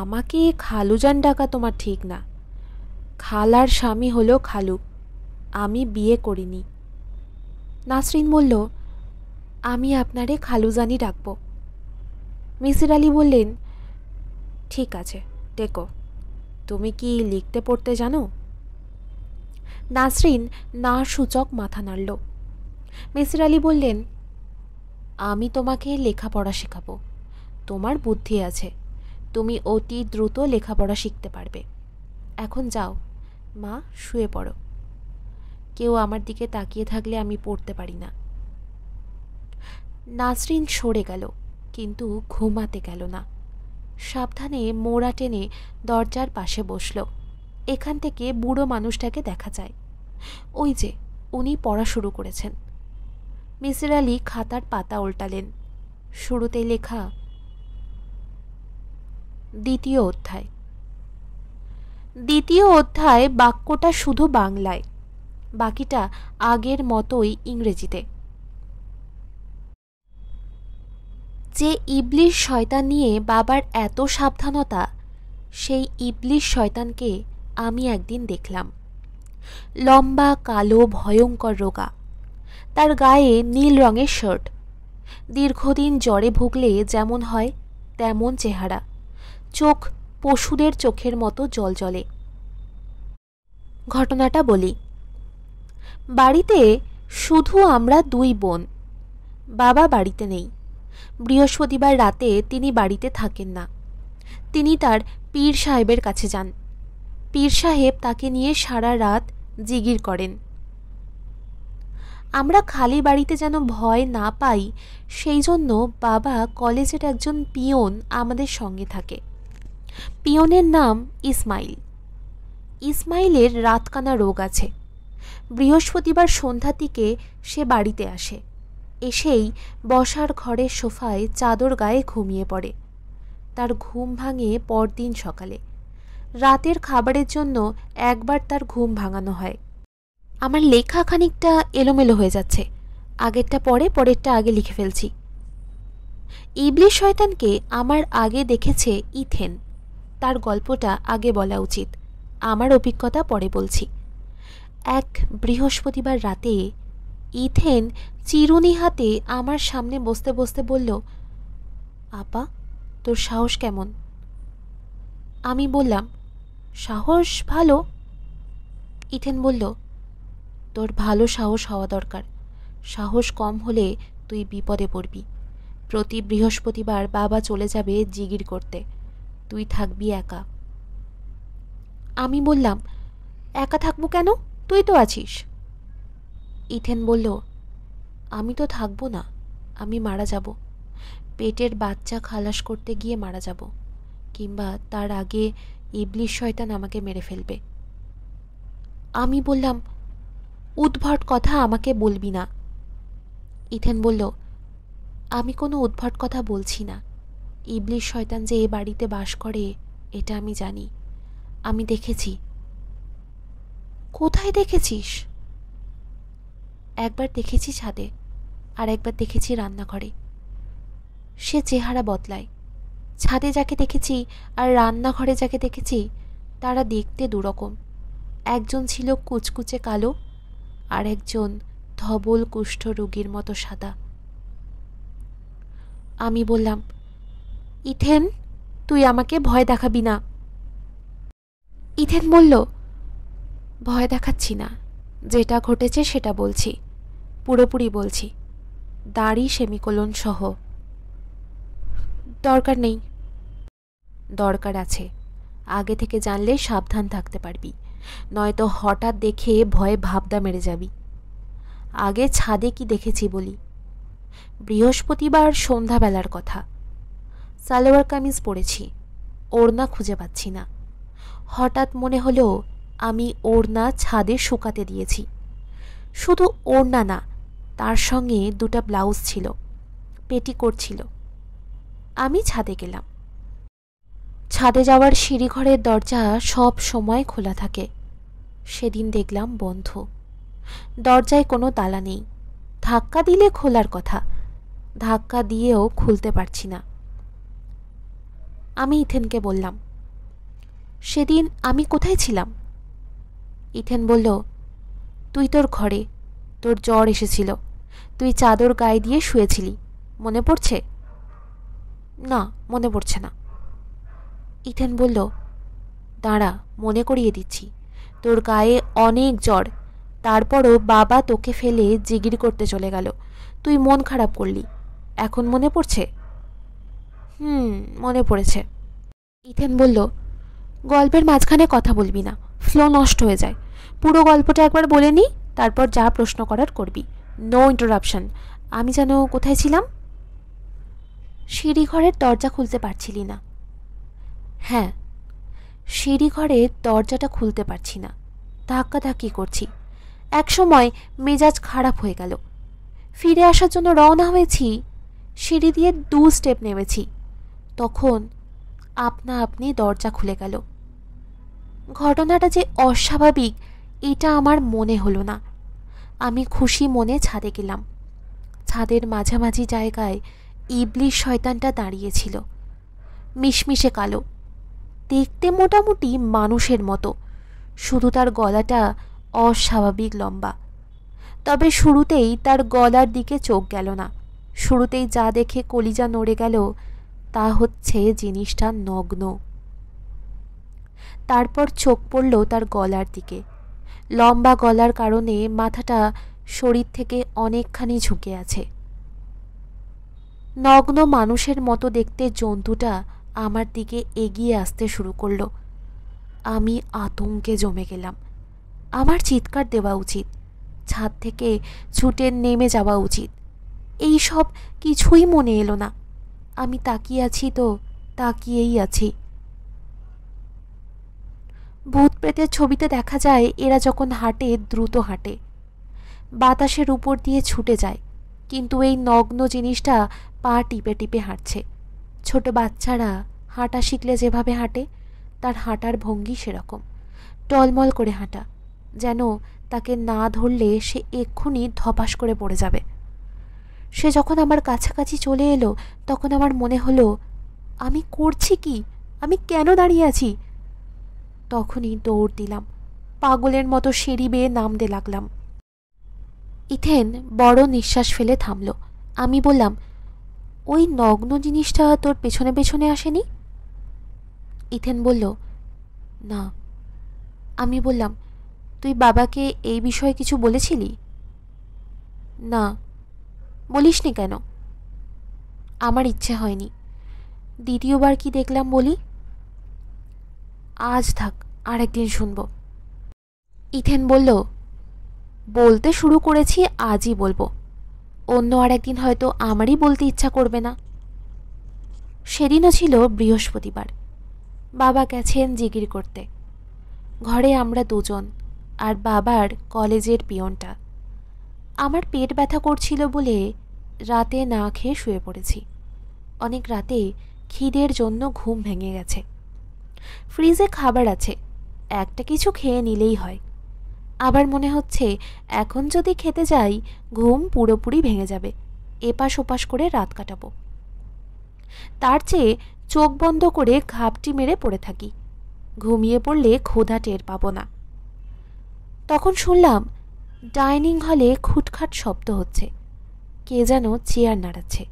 আমাকে খালুজান ডাকা তোমার ঠিক না। খালার স্বামী হলো খালু, আমি বিয়ে করিনি। নাসরিন বলল, আমি আপনারে খালুজানি ডাকব। মেজর আলী বললেন, ঠিক আছে, ডেকো। তুমি কি লিখতে পড়তে জানো? নাসরিন না সূচক মাথা নাড়ল। মেজর আলী বললেন, আমি তোমাকে লেখাপড়া শেখাবো। তোমার বুদ্ধি আছে, তুমি অতি দ্রুত লেখাপড়া শিখতে পারবে। এখন যাও মা, শুয়ে পড়ো। কেউ আমার দিকে তাকিয়ে থাকলে আমি পড়তে পারি না। নাসরিন সরে গেল, কিন্তু ঘুমাতে গেল না। সাবধানে মোড়া টেনে দরজার পাশে বসল। এখান থেকে বুড়ো মানুষটাকে দেখা যায়। ওই যে উনি পড়া শুরু করেছেন। মেজর আলী খাতার পাতা উল্টালেন। শুরুতে লেখা, দ্বিতীয় অধ্যায়। দ্বিতীয় অধ্যায় বাক্যটা শুধু বাংলায়, বাকিটা আগের মতোই ইংরেজিতে। যে ইবলিশ শয়তান নিয়ে বাবার এত সাবধানতা, সেই ইবলিশ শয়তানকে আমি একদিন দেখলাম। লম্বা, কালো, ভয়ঙ্কর রোগা। তার গায়ে নীল রঙের শার্ট। দীর্ঘদিন জ্বরে ভুগলে যেমন হয় তেমন চেহারা। চোখ পশুদের চোখের মতো জ্বলজ্বলে। ঘটনাটা বলি। বাড়িতে শুধু আমরা দুই বোন। বাবা বাড়িতে নেই। বৃহস্পতিবার রাতে তিনি বাড়িতে থাকেন না। তিনি তার পীর সাহেবের কাছে যান। পীর সাহেব তাকে নিয়ে সারা রাত জিগির করেন। আমরা খালি বাড়িতে যেন ভয় না পাই, সেই জন্য বাবা কলেজের একজন পিয়ন আমাদের সঙ্গে থাকে। পিয়নের নাম ইসমাইল। ইসমাইলের রাতকানা রোগ আছে। বৃহস্পতিবার সন্ধ্যার দিকে সে বাড়িতে আসে। এসেই বসার ঘরের সোফায় চাদর গায়ে ঘুমিয়ে পড়ে। তার ঘুম ভাঙে পরদিন সকালে। রাতের খাবারের জন্য একবার তার ঘুম ভাঙানো হয়। আমার লেখা খানিকটা এলোমেলো হয়ে যাচ্ছে, আগেরটা পরে, পরেরটা আগে লিখে ফেলছি। ইবলিশ শয়তানকে আমার আগে দেখেছে ইথেন। তার গল্পটা আগে বলা উচিত, আমার অভিজ্ঞতা পরে বলছি। এক বৃহস্পতিবার রাতে ইথেন চিরুনি হাতে আমার সামনে বসতে বসতে বলল, আপা, তোর সাহস কেমন? আমি বললাম, সাহস ভালো। ইথেন বলল, তোর ভালো সাহস হওয়া দরকার। সাহস কম হলে তুই বিপদে পড়বি। প্রতি বৃহস্পতিবার বাবা চলে যাবে জিগির করতে, তুই থাকবি একা। আমি বললাম, একা থাকবো কেন? তুই তো আছিস। ইথেন বলল, আমি তো থাকবো না, আমি মারা যাব। পেটের বাচ্চা খালাস করতে গিয়ে মারা যাব, কিংবা তার আগে ইবলিশ শয়তান আমাকে মেরে ফেলবে। আমি বললাম, উদ্ভট কথা আমাকে বলবি না। ইথেন বলল, আমি কোনো উদ্ভট কথা বলছি না। ইবলিশ শয়তান যে এ বাড়িতে বাস করে এটা আমি জানি, আমি দেখেছি। কোথায় দেখেছিস? একবার দেখেছি ছাদে, আর একবার দেখেছি রান্নাঘরে। সে চেহারা বদলায়। ছাদে যাকে দেখেছি আর রান্নাঘরে যাকে দেখেছি তারা দেখতে দুরকম। একজন ছিল কুচকুচে কালো, আর একজন ধবল কুষ্ঠ রোগীর মতো সাদা। আমি বললাম, ইথেন, তুই আমাকে ভয় দেখাবি না। ইথেন বলল, ভয় দেখাচ্ছি না, যেটা ঘটেছে সেটা বলছি, পুরোপুরি বলছি, দাড়ি সেমিকোলন সহ। দরকার নেই। দরকার আছে, আগে থেকে জানলে সাবধান থাকতে পারবি, নয়তো হঠাৎ দেখে ভয়ে ভাবদা মেরে যাবি। আগে ছাদে কি দেখেছি বলি। বৃহস্পতিবার সন্ধ্যাবেলার কথা। সালোয়ার কামিজ পরেছি, ওড়না খুঁজে পাচ্ছি না। হঠাৎ মনে হলো আমি ওড়না ছাদে শুকাতে দিয়েছি। শুধু ওড়না না, তার সঙ্গে দুটো ব্লাউজ ছিল, পেটিকোট ছিল। আমি ছাদে গেলাম। ছাদে যাওয়ার সিঁড়িঘরের দরজা সব সময় খোলা থাকে। সেদিন দেখলাম বন্ধ। দরজায় কোনো তালা নেই। ধাক্কা দিলে খোলার কথা, ধাক্কা দিয়েও খুলতে পারছি না। আমি ইথেনকে বললাম, সেদিন আমি কোথায় ছিলাম? ইথেন বলল, তুই তোর ঘরে, তোর জ্বর এসেছিল, তুই চাদর গায়ে দিয়ে শুয়েছিলি, মনে পড়ছে? না, মনে পড়ছে না। ইথেন বলল, দাঁড়া, মনে করিয়ে দিচ্ছি, তোর গায়ে অনেক জ্বর, তারপরও বাবা তোকে ফেলে জিগির করতে চলে গেল, তুই মন খারাপ করলি, এখন মনে পড়ছে? মনে পড়েছে। ইথেন বলল, গল্পের মাঝখানে কথা বলবি না, ফ্লো নষ্ট হয়ে যায়। পুরো গল্পটা একবার বলে নি, তারপর যা প্রশ্ন করার করবি, নো ইন্টারাপশন। আমি যেন কোথায় ছিলাম? সিঁড়িঘরের দরজা খুলতে পারছিলি না? হ্যাঁ, সিঁড়িঘরের দরজাটা খুলতে পারছি না, ধাক্কাধাক্কি করছি। একসময় মেজাজ খারাপ হয়ে গেল। ফিরে আসার জন্য রওনা হয়েছি, সিঁড়ি দিয়ে 2 স্টেপ নেমেছি, তখন আপনা আপনি দরজা খুলে গেল। ঘটনাটা যে অস্বাভাবিক এটা আমার মনে হলো না। আমি খুশি মনে ছাদে গেলাম। ছাদের মাঝামাঝি জায়গায় ইবলিশ শয়তানটা দাঁড়িয়েছিল, মিশমিশে কালো, দেখতে মোটামুটি মানুষের মতো, শুধু তার গলাটা অস্বাভাবিক লম্বা। তবে শুরুতেই তার গলার দিকে চোখ গেল না। শুরুতেই যা দেখে কলিজা নড়ে গেল তা হচ্ছে জিনিসটা নগ্ন। তারপর চোখ পড়ল তার গলার দিকে। লম্বা গলার কারণে মাথাটা শরীর থেকে অনেকখানি ঝুঁকে আছে। নগ্ন মানুষের মতো দেখতে জন্তুটা আমার দিকে এগিয়ে আসতে শুরু করলো। আমি আতঙ্কে জমে গেলাম। আমার চিৎকার দেওয়া উচিত, ছাদ থেকে ছুটে নেমে যাওয়া উচিত, এই সব কিছুই মনে এলো না। আমি তাকিয়ে আছি তো তাকিয়েই আছি। ভূত প্রেতের ছবিতে দেখা যায় এরা যখন হাঁটে দ্রুত হাঁটে, বাতাসের উপর দিয়ে ছুটে যায়, কিন্তু এই নগ্ন জিনিসটা পা টিপে টিপে হাঁটছে। ছোট বাচ্চারা হাঁটা শিখলে যেভাবে হাঁটে, তার হাঁটার ভঙ্গি সেরকম, টলমল করে হাঁটা, যেন তাকে না ধরলে সে এক্ষুনি ধপাস করে পড়ে যাবে। সে যখন আমার কাছাকাছি চলে এলো তখন আমার মনে হলো, আমি করছি কি, আমি কেন দাঁড়িয়ে আছি? তখনই দৌড় দিলাম, পাগলের মতো সিঁড়ি বেয়ে নামতে লাগলাম। ইথেন বড় নিঃশ্বাস ফেলে থামল। আমি বললাম, ওই নগ্ন জিনিসটা তোর পেছনে পেছনে আসেনি? ইথেন বলল, না। আমি বললাম, তুই বাবাকে এই বিষয়ে কিছু বলেছিলি? না। বলিসনি কেন? আমার ইচ্ছে হয়নি। দ্বিতীয়বার কি দেখলাম বলি? আজ থাক, আরেকদিন শুনব। ইথেন বলল, বলতে শুরু করেছি আজই বলবো, অন্য আরেকদিন হয়তো আমারই বলতে ইচ্ছা করবে না। সেদিনও ছিল বৃহস্পতিবার। বাবা গেছেন জিগির করতে। ঘরে আমরা দুজন আর বাবার কলেজের পিয়নটা। আমার পেট ব্যথা করছিল বলে রাতে না খেয়ে শুয়ে পড়েছি। অনেক রাতে খিদের জন্য ঘুম ভেঙে গেছে। ফ্রিজে খাবার আছে, একটা কিছু খেয়ে নিলেই হয়। আবার মনে হচ্ছে এখন যদি খেতে যাই ঘুম পুরোপুরি ভেঙে যাবে, এপাশ ওপাশ করে রাত কাটাবো। তার চেয়ে চোখ বন্ধ করে ঘাপটি মেরে পড়ে থাকি, ঘুমিয়ে পড়লে ক্ষুধা টের পাবো না। তখন শুনলাম ডাইনিং হলে খুটখাট শব্দ হচ্ছে, কে যেন চেয়ার নাড়াচ্ছে।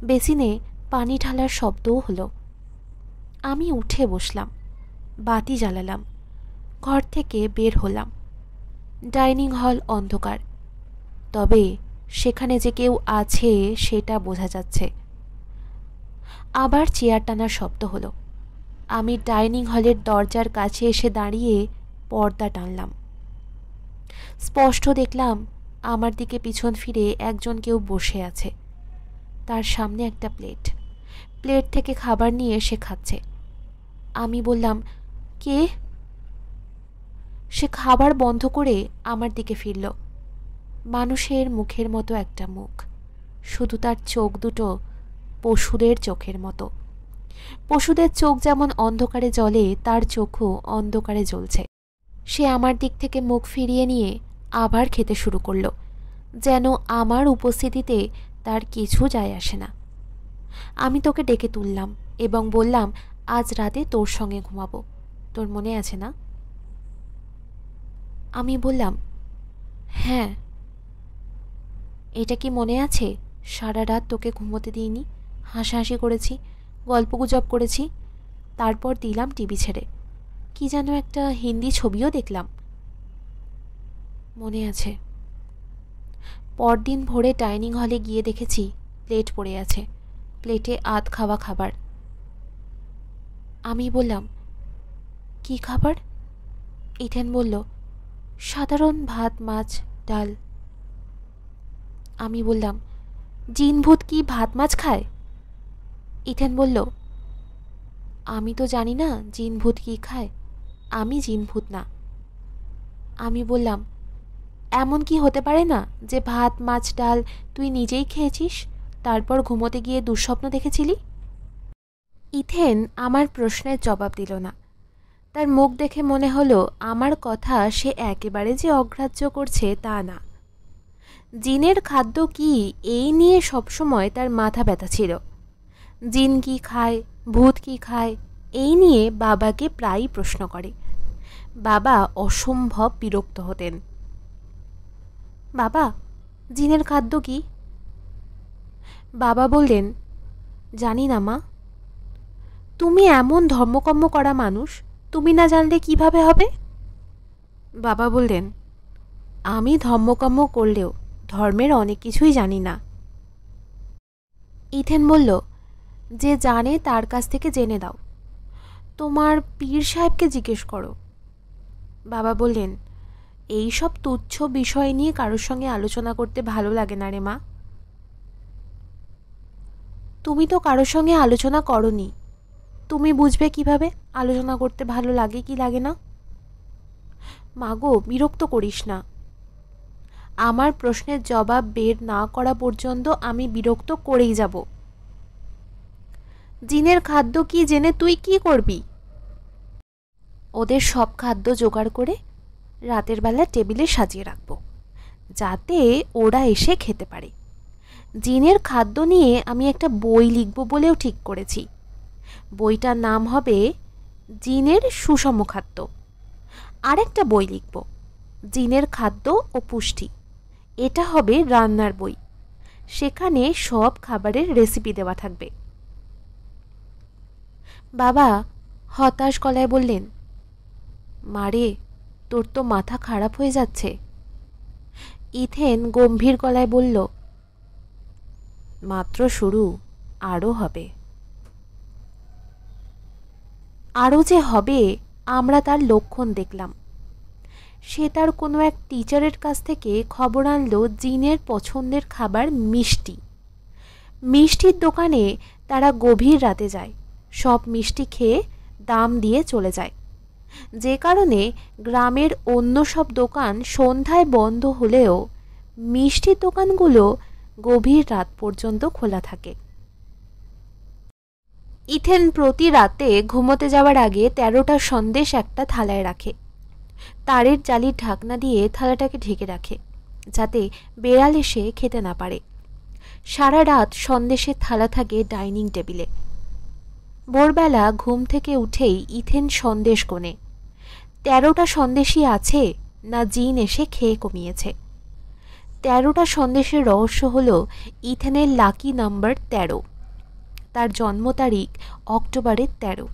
বেসিনে পানি ঢালার শব্দও হলো। আমি উঠে বসলাম, বাতি জ্বালালাম, ঘর থেকে বের হলাম। ডাইনিং হল অন্ধকার, তবে সেখানে যে কেউ আছে সেটা বোঝা যাচ্ছে। আবার চেয়ার টানার শব্দ হলো। আমি ডাইনিং হলের দরজার কাছে এসে দাঁড়িয়ে পর্দা টানলাম। স্পষ্ট দেখলাম আমার দিকে পিছন ফিরে একজন কেউ বসে আছে। তার সামনে একটা প্লেট থেকে খাবার নিয়ে সে খাচ্ছে। আমি বললাম, কে? সে খাবার বন্ধ করে আমার দিকে ফিরল। মানুষের মুখের মতো একটা মুখ, শুধু তার চোখ দুটো পশুদের চোখের মতো। পশুদের চোখ যেমন অন্ধকারে জ্বলে, তার চোখও অন্ধকারে জ্বলছে। সে আমার দিক থেকে মুখ ফিরিয়ে নিয়ে আবার খেতে শুরু করলো, যেন আমার উপস্থিতিতে তার কিছু যায় আসে না। আমি তোকে ডেকে তুললাম এবং বললাম, আজ রাতে তোর সঙ্গে ঘুমাবো, তোর মনে আছে না? আমি বললাম, হ্যাঁ। এটা কি মনে আছে সারা রাত তোকে ঘুমোতে দিইনি, হাসাহাসি করেছি, গল্পগুজব করেছি, তারপর দিলাম টিভি ছেড়ে, কি যেন একটা হিন্দি ছবিও দেখলাম? মনে আছে। পরদিন ভোরে ডাইনিং হলে গিয়ে দেখেছি প্লেট পড়ে আছে, প্লেটে আধ খাওয়া খাবার। আমি বললাম, কি খাবার? ইথেন বলল, সাধারণ ভাত, মাছ, ডাল। আমি বললাম, জিনভূত কি ভাত মাছ খায়? ইথেন বলল, আমি তো জানি না জিনভূত কি খায়, আমি জিনভূত না। আমি বললাম, এমন কি হতে পারে না যে ভাত, মাছ, ডাল তুই নিজেই খেয়েছিস, তারপর ঘুমোতে গিয়ে দুঃস্বপ্ন দেখেছিলি? ইথেন আমার প্রশ্নের জবাব দিল না। তার মুখ দেখে মনে হলো আমার কথা সে একেবারে যে অগ্রাহ্য করছে তা না। জিনের খাদ্য কি এই নিয়ে সবসময় তার মাথা ব্যথা ছিল। জিন কি খায়, ভূত কি খায়, এই নিয়ে বাবাকে প্রায়ই প্রশ্ন করে। বাবা অসম্ভব বিরক্ত হতেন। বাবা, জিনের খাদ্য কি? বাবা বললেন, জানি না মা। তুমি এমন ধর্মকর্ম করা মানুষ, তুমি না জানলে কিভাবে হবে? বাবা বললেন, আমি ধর্মকর্ম করলেও ধর্মের অনেক কিছুই জানি না। ইথেন বলল, যে জানে তার কাছ থেকে জেনে দাও, তোমার পীর সাহেবকে জিজ্ঞেস করো। বাবা বললেন, এই সব তুচ্ছ বিষয় নিয়ে কারোর সঙ্গে আলোচনা করতে ভালো লাগে না রে মা। তুমি তো কারোর সঙ্গে আলোচনা করনি, তুমি বুঝবে কিভাবে আলোচনা করতে ভালো লাগে কি লাগে না? মাগো, বিরক্ত করিস না। আমার প্রশ্নের জবাব বের না করা পর্যন্ত আমি বিরক্ত করেই যাব। জিনের খাদ্য কি জেনে তুই কি করবি? ওদের সব খাদ্য জোগাড় করে রাতের বেলা টেবিলে সাজিয়ে রাখবো, যাতে ওরা এসে খেতে পারে। জিনের খাদ্য নিয়ে আমি একটা বই লিখব বলেও ঠিক করেছি। বইটার নাম হবে জিনের সুষম খাদ্য। আরেকটা বই লিখব, জিনের খাদ্য ও পুষ্টি। এটা হবে রান্নার বই, সেখানে সব খাবারের রেসিপি দেওয়া থাকবে। বাবা হতাশ গলায় বললেন, মারে, তোর তো মাথা খারাপ হয়ে যাচ্ছে। ইথেন গম্ভীর গলায় বলল, মাত্র শুরু, আরও হবে। আরও যে হবে আমরা তার লক্ষণ দেখলাম। সে তার কোনো এক টিচারের কাছ থেকে খবর আনলো জিনের পছন্দের খাবার মিষ্টি। মিষ্টির দোকানে তারা গভীর রাতে যায়, সব মিষ্টি খেয়ে দাম দিয়ে চলে যায়, যে কারণে গ্রামের অন্য সব দোকান সন্ধ্যায় বন্ধ হলেও মিষ্টির দোকানগুলো গভীর রাত পর্যন্ত খোলা থাকে। ইথেন প্রতি রাতে ঘুমোতে যাওয়ার আগে 13টা সন্দেশ একটা থালায় রাখে। তারের জালির ঢাকনা দিয়ে থালাটাকে ঢেকে রাখে, যাতে বেড়াল এসে খেতে না পারে। সারা রাত সন্দেশের থালা থাকে ডাইনিং টেবিলে। ভোরবেলা ঘুম থেকে উঠেই ইথেন সন্দেশ গোনে। 13টা সন্দেশই আছে না জিন এসে খেয়ে কমিয়েছে। 13টা সন্দেশের রহস্য হলো ইথেনের লাকি নাম্বার 13। তার জন্ম তারিখ অক্টোবরের 13।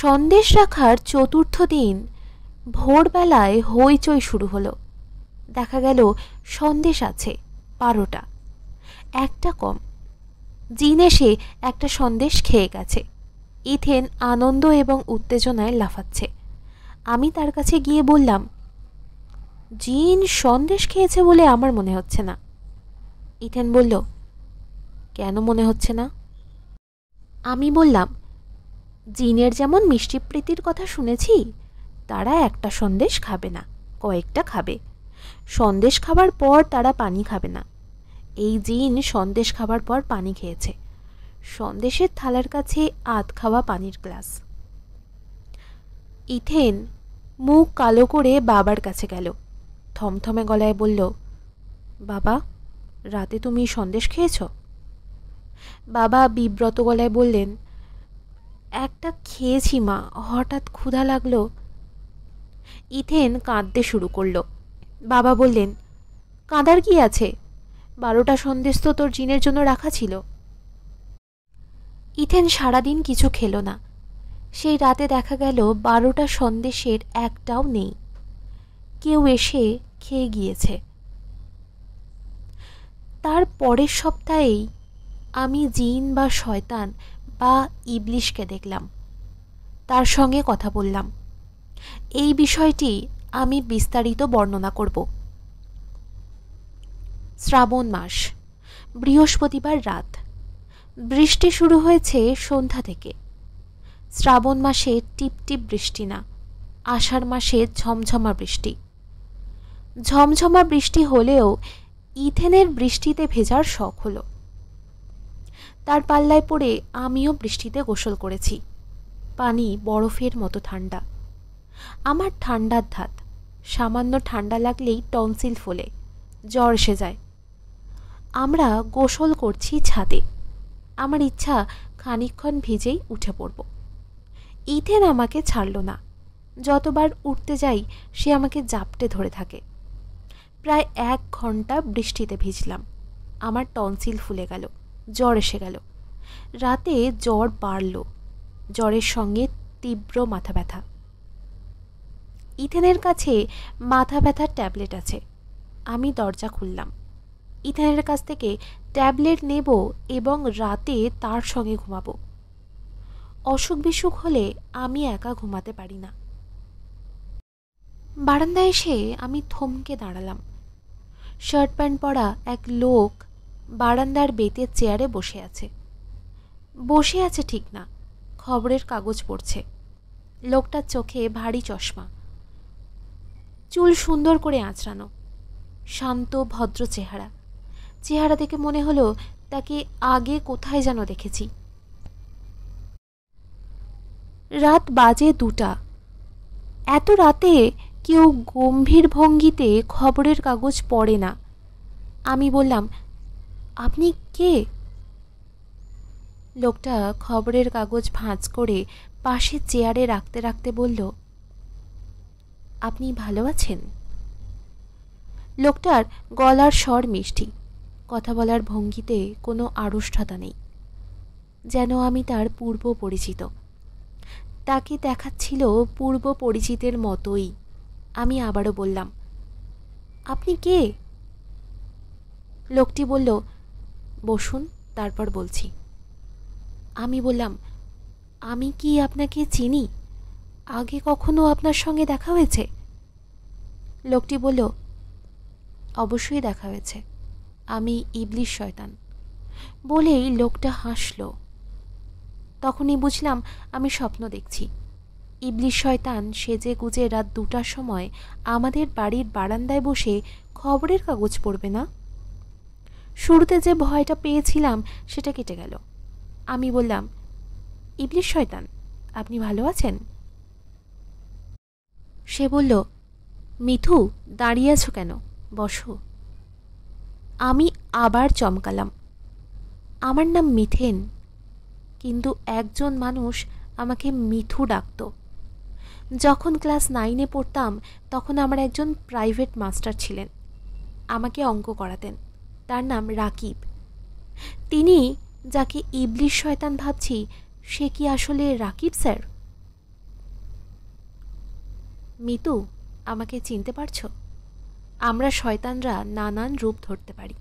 সন্দেশ রাখার চতুর্থ দিন ভোরবেলায় হইচই শুরু হলো। দেখা গেল সন্দেশ আছে 12টা, একটা কম। জিন এসে একটা সন্দেশ খেয়ে গেছে। ইথেন আনন্দ এবং উত্তেজনায় লাফাচ্ছে। আমি তার কাছে গিয়ে বললাম, জিন সন্দেশ খেয়েছে বলে আমার মনে হচ্ছে না। ইথেন বলল, কেন মনে হচ্ছে না? আমি বললাম, জিনের যেমন মিষ্টি প্রীতির কথা শুনেছি, তারা একটা সন্দেশ খাবে না, কয়েকটা খাবে। সন্দেশ খাবার পর তারা পানি খাবে না। এই জিন সন্দেশ খাবার পর পানি খেয়েছে। সন্দেশের থালার কাছে আধ খাওয়া পানির গ্লাস। ইথেন মুখ কালো করে বাবার কাছে গেল। থমথমে গলায় বলল, বাবা, রাতে তুমি সন্দেশ খেয়েছ? বাবা বিব্রত গলায় বললেন, একটা খেয়েছি মা, হঠাৎ ক্ষুধা লাগলো। ইথেন কাঁদতে শুরু করলো। বাবা বললেন, কাঁদার কি আছে? 12টা সন্দেশ তো তোর জিনের জন্য রাখা ছিল। ইথেন সারাদিন কিছু খেলো না। সেই রাতে দেখা গেল 12টা সন্দেশের একটাও নেই। কেউ এসে খেয়ে গিয়েছে। তার পরের সপ্তাহেই আমি জিন বা শয়তান বা ইবলিশকে দেখলাম। তার সঙ্গে কথা বললাম। এই বিষয়টি আমি বিস্তারিত বর্ণনা করব। শ্রাবণ মাস, বৃহস্পতিবার রাত। বৃষ্টি শুরু হয়েছে সন্ধ্যা থেকে। শ্রাবণ মাসে টিপটিপ বৃষ্টি না, আষাঢ় মাসে ঝমঝমা বৃষ্টি। ঝমঝমা বৃষ্টি হলেও ইথেনের বৃষ্টিতে ভেজার শখ হলো। তার পাল্লায় পড়ে আমিও বৃষ্টিতে গোসল করেছি। পানি বরফের মতো ঠান্ডা। আমার ঠান্ডার ধাত, সামান্য ঠান্ডা লাগলেই টনসিল ফোলে, জ্বর এসে যায়। আমরা গোসল করছি ছাদে। আমার ইচ্ছা খানিকক্ষণ ভিজেই উঠে পড়ব। ইথেন আমাকে ছাড়ল না। যতবার উঠতে যাই সে আমাকে জাপটে ধরে থাকে। প্রায় 1 ঘন্টা বৃষ্টিতে ভিজলাম। আমার টনসিল ফুলে গেল, জ্বর এসে গেল। রাতে জ্বর বাড়ল, জ্বরের সঙ্গে তীব্র মাথা ব্যথা। ইথেনের কাছে মাথা ব্যথার ট্যাবলেট আছে। আমি দরজা খুললাম। ইথেনের কাছ থেকে ট্যাবলেট নেব এবং রাতে তার সঙ্গে ঘুমাবো। অসুখ বিসুখ হলে আমি একা ঘুমাতে পারি না। বারান্দায় এসে আমি থমকে দাঁড়ালাম। শার্ট প্যান্ট পরা এক লোক বারান্দার বেতের চেয়ারে বসে আছে। বসে আছে ঠিক না, খবরের কাগজ পড়ছে। লোকটার চোখে ভারী চশমা, চুল সুন্দর করে আঁচড়ানো, শান্ত ভদ্র চেহারা। চেহারা দেখে মনে হলো তাকে আগে কোথায় যেন দেখেছি। রাত বাজে 2টা। এত রাতে কেউ গম্ভীর ভঙ্গিতে খবরের কাগজ পড়ে না। আমি বললাম, আপনি কে? লোকটা খবরের কাগজ ভাঁজ করে পাশে চেয়ারে রাখতে রাখতে বলল, আপনি ভালো আছেন? লোকটার গলার স্বর মিষ্টি, কথা বলার ভঙ্গিতে কোনো আড়ষ্টতা নেই, যেন আমি তার পূর্ব পরিচিত। তাকে দেখাচ্ছিল পূর্ব পরিচিতের মতোই। আমি আবারও বললাম, আপনি কে? লোকটি বলল, বসুন, তারপর বলছি। আমি বললাম, আমি কি আপনাকে চিনি? আগে কখনো আপনার সঙ্গে দেখা হয়েছে? লোকটি বলল, অবশ্যই দেখা হয়েছে, আমি ইবলিশ শয়তান। বলেই লোকটা হাসল। তখনই বুঝলাম আমি স্বপ্ন দেখছি। ইবলিশ শয়তান সেজে গুজে রাত 2টার সময় আমাদের বাড়ির বারান্দায় বসে খবরের কাগজ পড়বে না? শুরুতে যে ভয়টা পেয়েছিলাম সেটা কেটে গেল। আমি বললাম, ইবলিশ শয়তান, আপনি ভালো আছেন? সে বলল, মিথু, দাঁড়িয়ে আছো কেন? বসো। আমি আবার চমকালাম। আমার নাম মিথেন, কিন্তু একজন মানুষ আমাকে মিথু ডাকত। যখন ক্লাস 9-এ পড়তাম তখন আমার একজন প্রাইভেট মাস্টার ছিলেন। আমাকে অঙ্ক করাতেন। তার নাম রাকিব। তিনি যাকে ইবলিশ শয়তান ভাবছি সে কি আসলে রাকিব স্যার? মিতু, আমাকে চিনতে পারছো? আমরা শয়তানরা নানান রূপ ধরতে পারি।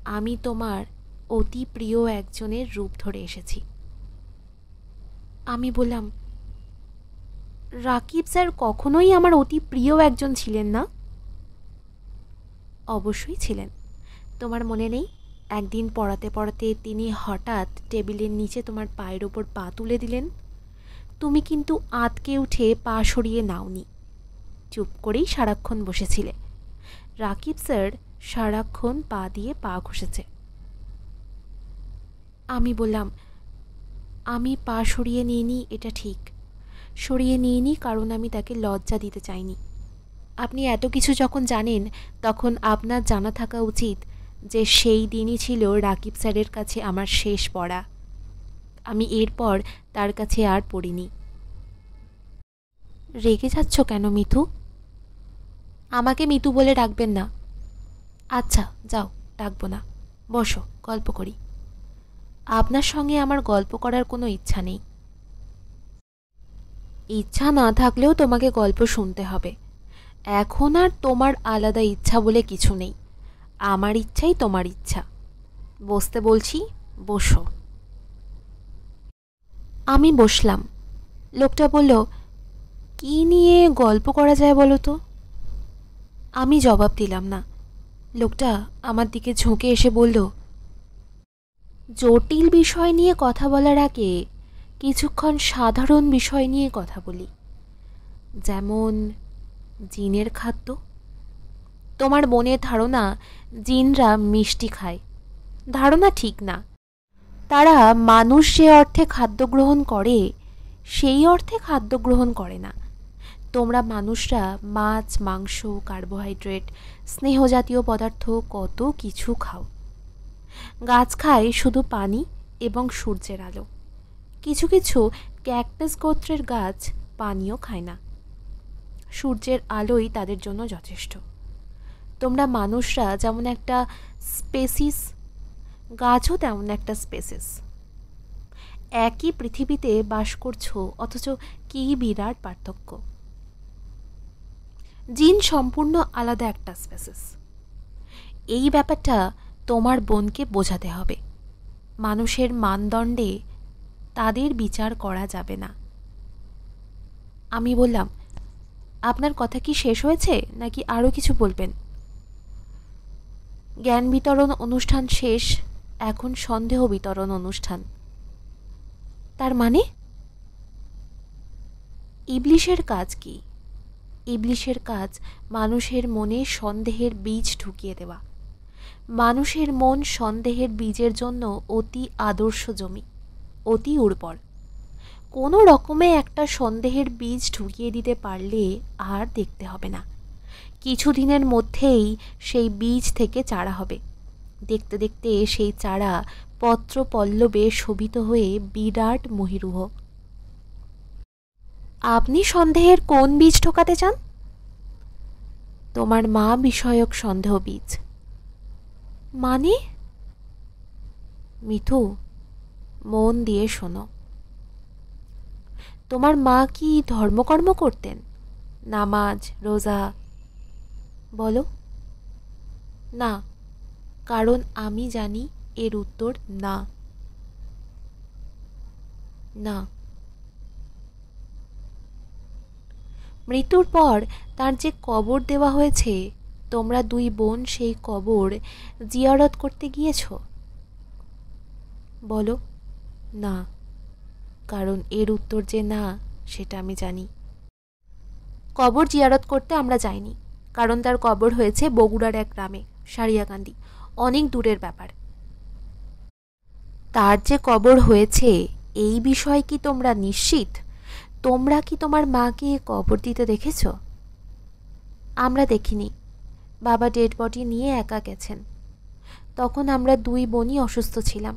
আমি তোমার অতি প্রিয় একজনের রূপ ধরে এসেছি। আমি বললাম, রাকিব স্যার কখনোই আমার অতি প্রিয় একজন ছিলেন না। অবশ্যই ছিলেন। তোমার মনে নেই, একদিন পড়াতে পড়াতে তিনি হঠাৎ টেবিলের নিচে তোমার পায়ের ওপর পা তুলে দিলেন। তুমি কিন্তু আঁতকে উঠে পা সরিয়ে নাওনি, চুপ করেই সারাক্ষণ বসেছিলে। রাকিব স্যার সারাক্ষণ পা দিয়ে পা ঘষেছে। আমি বললাম, আমি পা সরিয়ে নিইনি, এটা ঠিক। সরিয়ে নিইনি কারণ আমি তাকে লজ্জা দিতে চাইনি। আপনি এত কিছু যখন জানেন তখন আপনার জানা থাকা উচিত যে সেই দিনই ছিল রাকিব স্যারের কাছে আমার শেষ পড়া। আমি এরপর তার কাছে আর পড়িনি। রেগে যাচ্ছ কেন মিতু? আমাকে মিতু বলে ডাকবেন না। আচ্ছা যাও, ডাকবো না। বসো, গল্প করি। আপনার সঙ্গে আমার গল্প করার কোনো ইচ্ছা নেই। ইচ্ছা না থাকলেও তোমাকে গল্প শুনতে হবে। এখন আর তোমার আলাদা ইচ্ছা বলে কিছু নেই। আমার ইচ্ছাই তোমার ইচ্ছা। বসতে বলছি, বসো। আমি বসলাম। লোকটা বলল, কি নিয়ে গল্প করা যায় বলো তো? আমি জবাব দিলাম না। লোকটা আমার দিকে ঝুঁকে এসে বলল, জটিল বিষয় নিয়ে কথা বলার আগে কিছুক্ষণ সাধারণ বিষয় নিয়ে কথা বলি, যেমন জিনের খাদ্য। তোমার মনের ধারণা জিনরা মিষ্টি খায়। ধারণা ঠিক না। তারা মানুষ যে অর্থে খাদ্য গ্রহণ করে সেই অর্থে খাদ্য গ্রহণ করে না। তোমরা মানুষরা মাছ, মাংস, কার্বোহাইড্রেট, স্নেহজাতীয় পদার্থ কত কিছু খাও। গাছ খায় শুধু পানি এবং সূর্যের আলো। কিছু কিছু ক্যাকটাস গোত্রের গাছ পানিও খায় না, সূর্যের আলোই তাদের জন্য যথেষ্ট। তোমরা মানুষরা যেমন একটা স্পেসিস, গাছও তেমন একটা স্পেসিস। একই পৃথিবীতে বাস করছো, অথচ কি বিরাট পার্থক্য। জিন সম্পূর্ণ আলাদা একটা স্পেসিস। এই ব্যাপারটা তোমার বোনকে বোঝাতে হবে। মানুষের মানদণ্ডে তাদের বিচার করা যাবে না। আমি বললাম, আপনার কথা কি শেষ হয়েছে নাকি আরও কিছু বলবেন? জ্ঞান বিতরণ অনুষ্ঠান শেষ, এখন সন্দেহ বিতরণ অনুষ্ঠান। তার মানে? ইবলিশের কাজ কি? ইবলিশের কাজ মানুষের মনে সন্দেহের বীজ ঢুকিয়ে দেওয়া। মানুষের মন সন্দেহের বীজের জন্য অতি আদর্শ জমি, অতি উর্বর। কোনো রকমে একটা সন্দেহের বীজ ঢুকিয়ে দিতে পারলে আর দেখতে হবে না। কিছুদিনের মধ্যেই সেই বীজ থেকে চারা হবে। দেখতে দেখতে সেই চারা পত্র পল্লবে শোভিত হয়ে বিরাট মহিরুহ। আপনি সন্দেহের কোন বীজ ঢোকাতে চান? তোমার মা বিষয়ক সন্দেহ বীজ। মানে? মিথু, মন দিয়ে শোনো। তোমার মা কি ধর্মকর্ম করতেন? নামাজ, রোজা? বলো। না, কারণ আমি জানি এর উত্তর না। না। মৃত্যুর পর তার যে কবর দেওয়া হয়েছে, তোমরা দুই বোন সেই কবর জিয়ারত করতে গিয়েছ? বলো। না, কারণ এর উত্তর যে না সেটা আমি জানি। কবর জিয়ারত করতে আমরা যাইনি, কারণ তার কবর হয়েছে বগুড়ার এক গ্রামে, সারিয়াকান্দি, অনেক দূরের ব্যাপার। তার যে কবর হয়েছে এই বিষয়ে কি তোমরা নিশ্চিত? তোমরা কি তোমার মাকে কবর দিতে দেখেছ? আমরা দেখিনি। বাবা ডেড বডি নিয়ে একা গেছেন। তখন আমরা দুই বোনই অসুস্থ ছিলাম।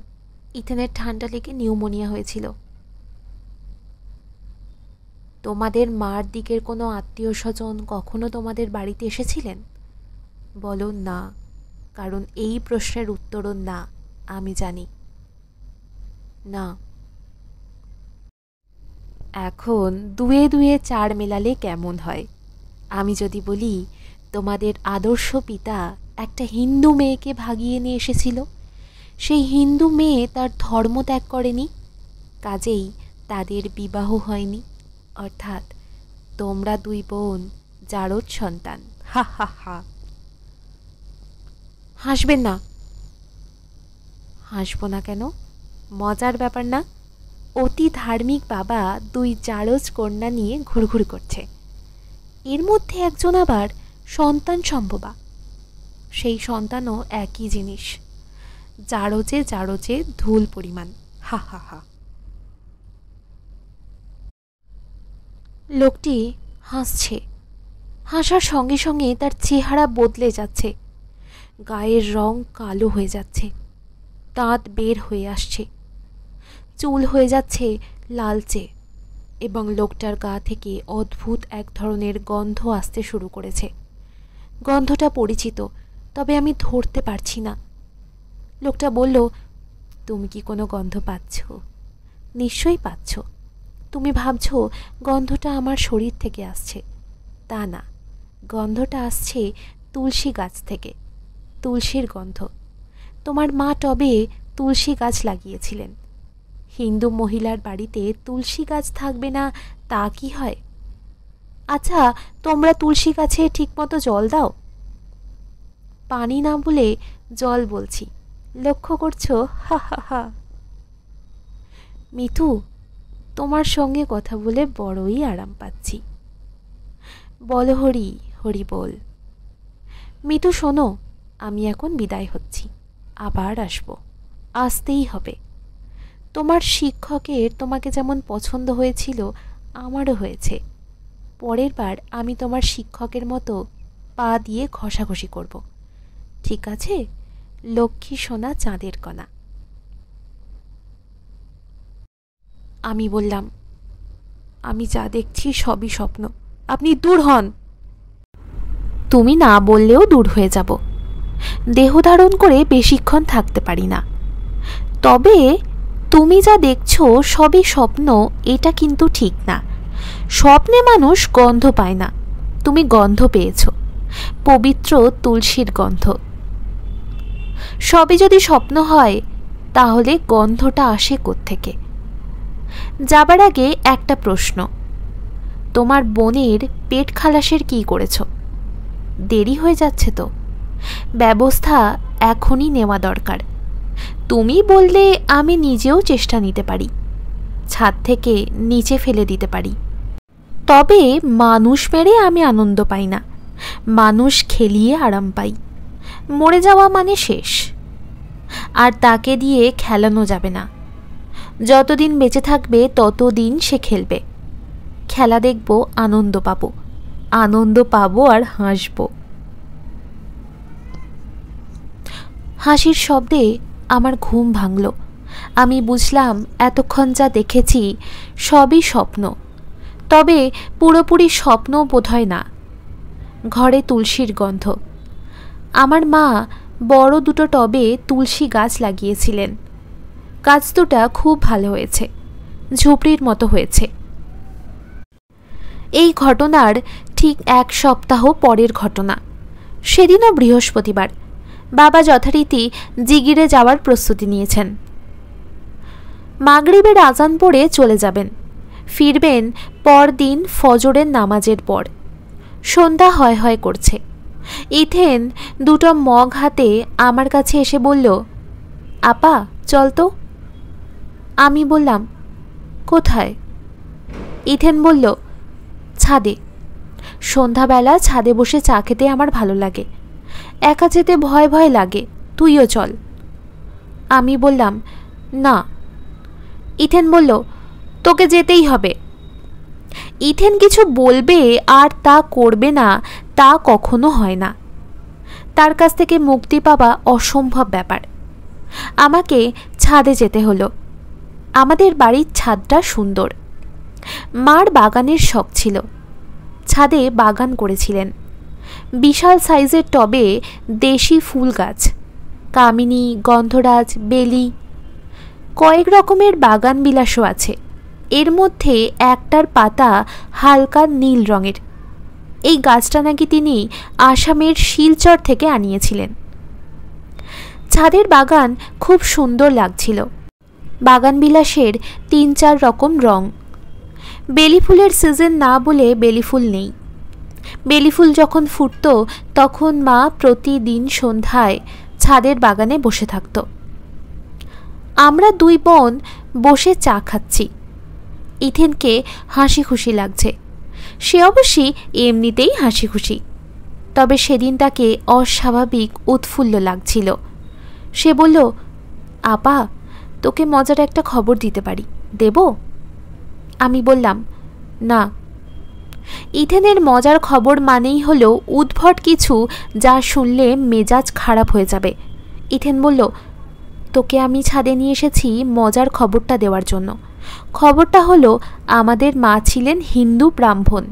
ইথেনের ঠান্ডা লেগে নিউমোনিয়া হয়েছিল। তোমাদের মার দিকের কোনো আত্মীয় স্বজন কখনো তোমাদের বাড়িতে এসেছিলেন? বলো। না, কারণ এই প্রশ্নের উত্তরও না। আমি জানি। না, এখন দুয়ে দুয়ে চার মেলালে কেমন হয়? আমি যদি বলি তোমাদের আদর্শ পিতা একটা হিন্দু মেয়েকে ভাগিয়ে নিয়ে এসেছিল, সেই হিন্দু মেয়ে তার ধর্ম ত্যাগ করেনি, কাজেই তাদের বিবাহ হয়নি, অর্থাৎ তোমরা দুই বোন জারদ সন্তান। হা হা হা। হাসবেন না। হাসবো না কেন? মজার ব্যাপার না? অতি ধার্মিক বাবা দুই জারজ কন্যা নিয়ে ঘুরঘুর করছে, এর মধ্যে একজন আবার সন্তান সম্ভবা। সেই সন্তানও একই জিনিস, জারজে জারজে ধুল পরিমাণ। হা হা হা। লোকটি হাসছে, হাসার সঙ্গে সঙ্গে তার চেহারা বদলে যাচ্ছে, গায়ের রং কালো হয়ে যাচ্ছে, দাঁত বের হয়ে আসছে, চুল হয়ে যাচ্ছে লালচে, এবং লোকটার গা থেকে অদ্ভুত এক ধরনের গন্ধ আসতে শুরু করেছে। গন্ধটা পরিচিত, তবে আমি ধরতে পারছি না। লোকটা বলল, তুমি কি কোনো গন্ধ পাচ্ছ? নিশ্চয়ই পাচ্ছ। তুমি ভাবছ গন্ধটা আমার শরীর থেকে আসছে, তা না, গন্ধটা আসছে তুলসী গাছ থেকে, তুলসীর গন্ধ। তোমার মা টবে তুলসী গাছ লাগিয়েছিলেন। হিন্দু মহিলার বাড়িতে তুলসী গাছ থাকবে না তা কি হয়? আচ্ছা, তোমরা তুলসী গাছে ঠিকমতো জল দাও? পানি না বলে জল বলছি, লক্ষ্য করছো? হা হা হা। মিতু, তোমার সঙ্গে কথা বলে বড়ই আরাম পাচ্ছি। বলো হরি, হরি বল। মিতু শোনো, আমি এখন বিদায় হচ্ছি, আবার আসবো, আসতেই হবে। তোমার শিক্ষকের তোমাকে যেমন পছন্দ হয়েছিল আমারও হয়েছে। পরের বার আমি তোমার শিক্ষকের মতো পা দিয়ে ঘষাঘষি করব, ঠিক আছে? লক্ষ্মী সোনা চাঁদের কণা। আমি বললাম, আমি যা দেখছি সবই স্বপ্ন, আপনি দূর হন। তুমি না বললেও দূর হয়ে যাব। দেহ ধারণ করে বেশিক্ষণ থাকতে পারি না। তবে তুমি যা দেখছো সবই স্বপ্ন, এটা কিন্তু ঠিক না। স্বপ্নে মানুষ গন্ধ পায় না, তুমি গন্ধ পেয়েছ, পবিত্র তুলসীর গন্ধ। সবই যদি স্বপ্ন হয়, তাহলে গন্ধটা আসে কোত্থেকে? যাবার আগে একটা প্রশ্ন, তোমার বোনের পেট খালাসের কী করেছ? দেরি হয়ে যাচ্ছে তো, ব্যবস্থা এখনই নেওয়া দরকার। তুমি বললে আমি নিজেও চেষ্টা নিতে পারি, ছাদ থেকে নিচে ফেলে দিতে পারি। তবে মানুষ মেরে আমি আনন্দ পাই না, মানুষ খেলিয়ে আরাম পাই। মরে যাওয়া মানে শেষ, আর তাকে দিয়ে খেলানো যাবে না। যতদিন বেঁচে থাকবে ততদিন সে খেলবে, খেলা দেখব, আনন্দ পাবো, আনন্দ পাবো আর হাসবো। হাসির শব্দে আমার ঘুম ভাঙল। আমি বুঝলাম এতক্ষণ যা দেখেছি সবই স্বপ্ন, তবে পুরোপুরি স্বপ্ন বোধহয় না। ঘরে তুলসীর গন্ধ। আমার মা বড় দুটো টবে তুলসী গাছ লাগিয়েছিলেন। গাছ দুটা খুব ভালো হয়েছে, ঝুপড়ির মতো হয়েছে। এই ঘটনার ঠিক এক সপ্তাহ পরের ঘটনা। সেদিনও বৃহস্পতিবার। বাবা যথারীতি জিগিরে যাওয়ার প্রস্তুতি নিয়েছেন। মাগরিবের আজান পড়ে চলে যাবেন, ফিরবেন পরদিন ফজরের নামাজের পর। সন্ধ্যা হয় হয় করছে। ইথেন দুটো মগ হাতে আমার কাছে এসে বলল, আপা চল তো। আমি বললাম, কোথায়? ইথেন বলল, ছাদে। সন্ধ্যাবেলা ছাদে বসে চা খেতে আমার ভালো লাগে, একা যেতে ভয় ভয় লাগে, তুইও চল। আমি বললাম, না। ইথেন বলল, তোকে যেতেই হবে। ইথেন কিছু বলবে আর তা করবে না, তা কখনো হয় না। তার কাছ থেকে মুক্তি পাওয়া অসম্ভব ব্যাপার। আমাকে ছাদে যেতে হলো। আমাদের বাড়ির ছাদটা সুন্দর। মার বাগানের শখ ছিল, ছাদে বাগান করেছিলেন। বিশাল সাইজের টবে দেশি ফুল গাছ, কামিনী, গন্ধরাজ, বেলি, কয়েক রকমের বাগান বিলাসও আছে। এর মধ্যে একটার পাতা হালকা নীল রঙের। এই গাছটা নাকি তিনি আসামের শিলচর থেকে আনিয়েছিলেন। ছাদের বাগান খুব সুন্দর লাগছিল। বাগান বিলাসের 3-4 রকম রং। বেলি ফুলের সিজন না বলে বেলি ফুল নেই। বেলি ফুল যখন ফুটত তখন মা প্রতিদিন সন্ধ্যায় ছাদের বাগানে বসে থাকত। আমরা 2 বোন বসে চা খাচ্ছি। ইথেনকে হাসি খুশি লাগছে। সে অবশ্যই এমনিতেই হাসি খুশি, তবে সেদিন তাকে অস্বাভাবিক উৎফুল্ল লাগছিল। সে বলল, আপা, তোকে মজার একটা খবর দিতে পারি, দেব? আমি বললাম, না। ইথেনের মজার খবর মানেই হলো উদ্ভট কিছু, যা শুনলে মেজাজ খারাপ হয়ে যাবে। ইথেন বলল, তোকে আমি ছাদে নিয়ে এসেছি মজার খবরটা দেওয়ার জন্য। খবরটা হলো, আমাদের মা ছিলেন হিন্দু ব্রাহ্মণ।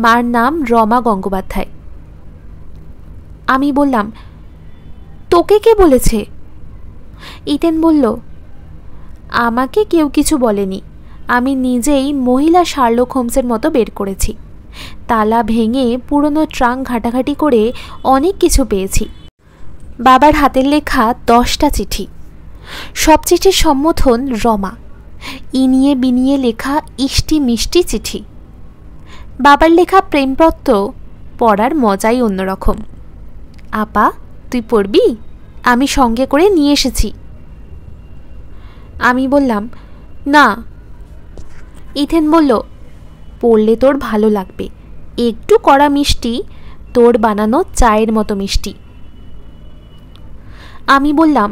মার নাম রমা গঙ্গোপাধ্যায়। আমি বললাম, তোকে কে বলেছে? ইথেন বলল, আমাকে কেউ কিছু বলেনি, আমি নিজেই মহিলা শার্লক হোমসের মতো বের করেছি। তালা ভেঙে পুরনো ট্রাঙ্ক ঘাটাঘাটি করে অনেক কিছু পেয়েছি। বাবার হাতের লেখা 10টা চিঠি। সব চিঠির সম্বোধন রমা। ইনিয়ে বিনিয়ে লেখা ইষ্টি মিষ্টি চিঠি। বাবার লেখা প্রেমপত্র পড়ার মজাই অন্যরকম। আপা, তুই পড়বি? আমি সঙ্গে করে নিয়ে এসেছি। আমি বললাম, না। ইথেন বলল, পড়লে তোর ভালো লাগবে, একটু কড়া মিষ্টি, তোর বানানো চায়ের মতো মিষ্টি। আমি বললাম,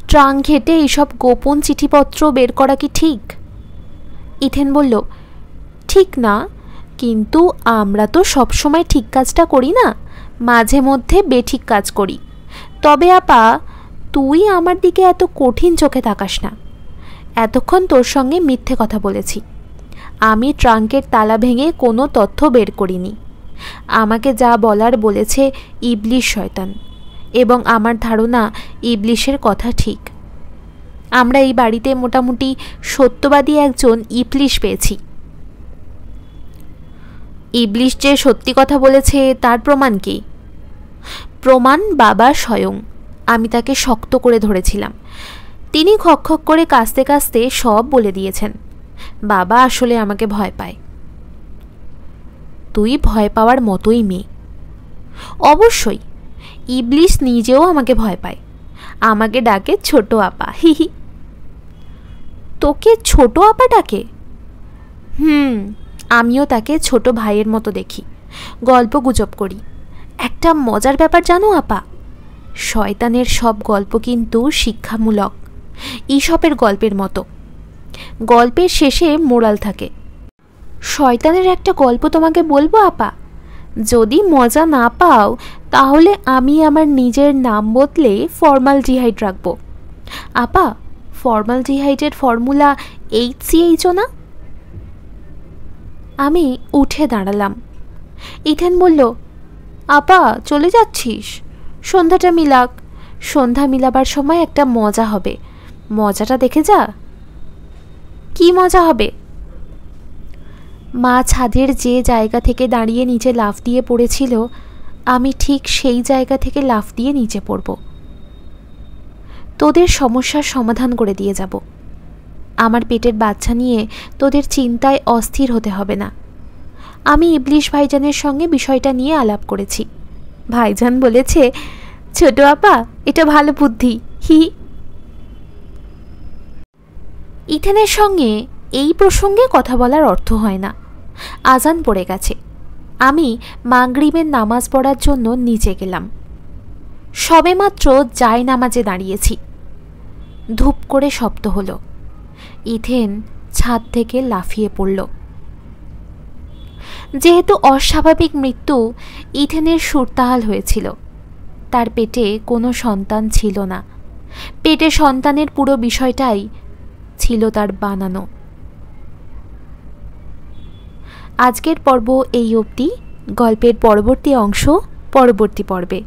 ট্রাঙ্ক ঘেটে এইসব গোপন চিঠিপত্র বের করা কি ঠিক? ইথেন বলল, ঠিক না, কিন্তু আমরা তো সবসময় ঠিক কাজটা করি না, মাঝে মধ্যে বেঠিক কাজ করি। তবে আপা, তুই আমার দিকে এত কঠিন চোখে তাকাস না। এতক্ষণ তোর সঙ্গে মিথ্যে কথা বলেছি। আমি ট্রাঙ্কের তালা ভেঙে কোনো তথ্য বের করিনি। আমাকে যা বলার বলেছে ইবলিশ শয়তান, এবং আমার ধারণা ইবলিশের কথা ঠিক। আমরা এই বাড়িতে মোটামুটি সত্যবাদী একজন ইবলিশ পেয়েছি। ইবলিশ যে সত্যি কথা বলেছে তার প্রমাণ কি? প্রমাণ বাবা স্বয়ং। আমি তাকে শক্ত করে ধরেছিলাম। তিনি খকখক করে কাঁচতে কাঁচতে সব বলে দিয়েছেন। বাবা আসলে আমাকে ভয় পায়। তুই ভয় পাওয়ার মতোই মেয়ে। অবশ্যই, ইবলিশ নিজেও আমাকে ভয় পায়। আমাকে ডাকে ছোট আপা। হিহি। তোকে ছোট আপা ডাকে? আমিও তাকে ছোট ভাইয়ের মতো দেখি, গল্প গুজব করি। একটা মজার ব্যাপার জানো আপা, শয়তানের সব গল্প কিন্তু শিক্ষামূলক, ঈশপের গল্পের মতো। গল্পের শেষে মোরাল থাকে। শয়তানের একটা গল্প তোমাকে বলবো আপা? যদি মজা না পাও তাহলে আমি আমার নিজের নাম বদলে ফর্মালডিহাইড রাখবো। আপা, ফর্মালডিহাইডের ফর্মুলা HCHO না? আমি উঠে দাঁড়ালাম। ইথেন বলল, আপা চলে যাচ্ছিস? সন্ধ্যাটা মিলাক। সন্ধ্যা মিলাবার সময় একটা মজা হবে, মজাটা দেখে যা। কি মজা হবে? মা ছাদের যে জায়গা থেকে দাঁড়িয়ে নিচে লাফ দিয়ে পড়েছিল, আমি ঠিক সেই জায়গা থেকে লাফ দিয়ে নিচে পড়ব। তোদের সমস্যার সমাধান করে দিয়ে যাব। আমার পেটের বাচ্চা নিয়ে তোদের চিন্তায় অস্থির হতে হবে না। আমি ইবলিশ ভাইজানের সঙ্গে বিষয়টা নিয়ে আলাপ করেছি। ভাইজান বলেছে, ছোট আপা, এটা ভালো বুদ্ধি, হি। ইথেনের সঙ্গে এই প্রসঙ্গে কথা বলার অর্থ হয় না। আজান পড়ে গেছে। আমি মাগরিবের নামাজ পড়ার জন্য নিচে গেলাম। সবেমাত্র জায়নামাজে দাঁড়িয়েছি। ধূপ করে শব্দ হলো। ইথেন ছাদ থেকে লাফিয়ে পড়ল। যেহেতু অস্বাভাবিক মৃত্যু, ইথেনের সুরতাহাল হয়েছিল। তার পেটে কোনো সন্তান ছিল না। পেটে সন্তানের পুরো বিষয়টাই ছিল তার বানানো। আজকের পর্ব এই অবধি। গল্পের পরবর্তী অংশ পরবর্তী পর্বে।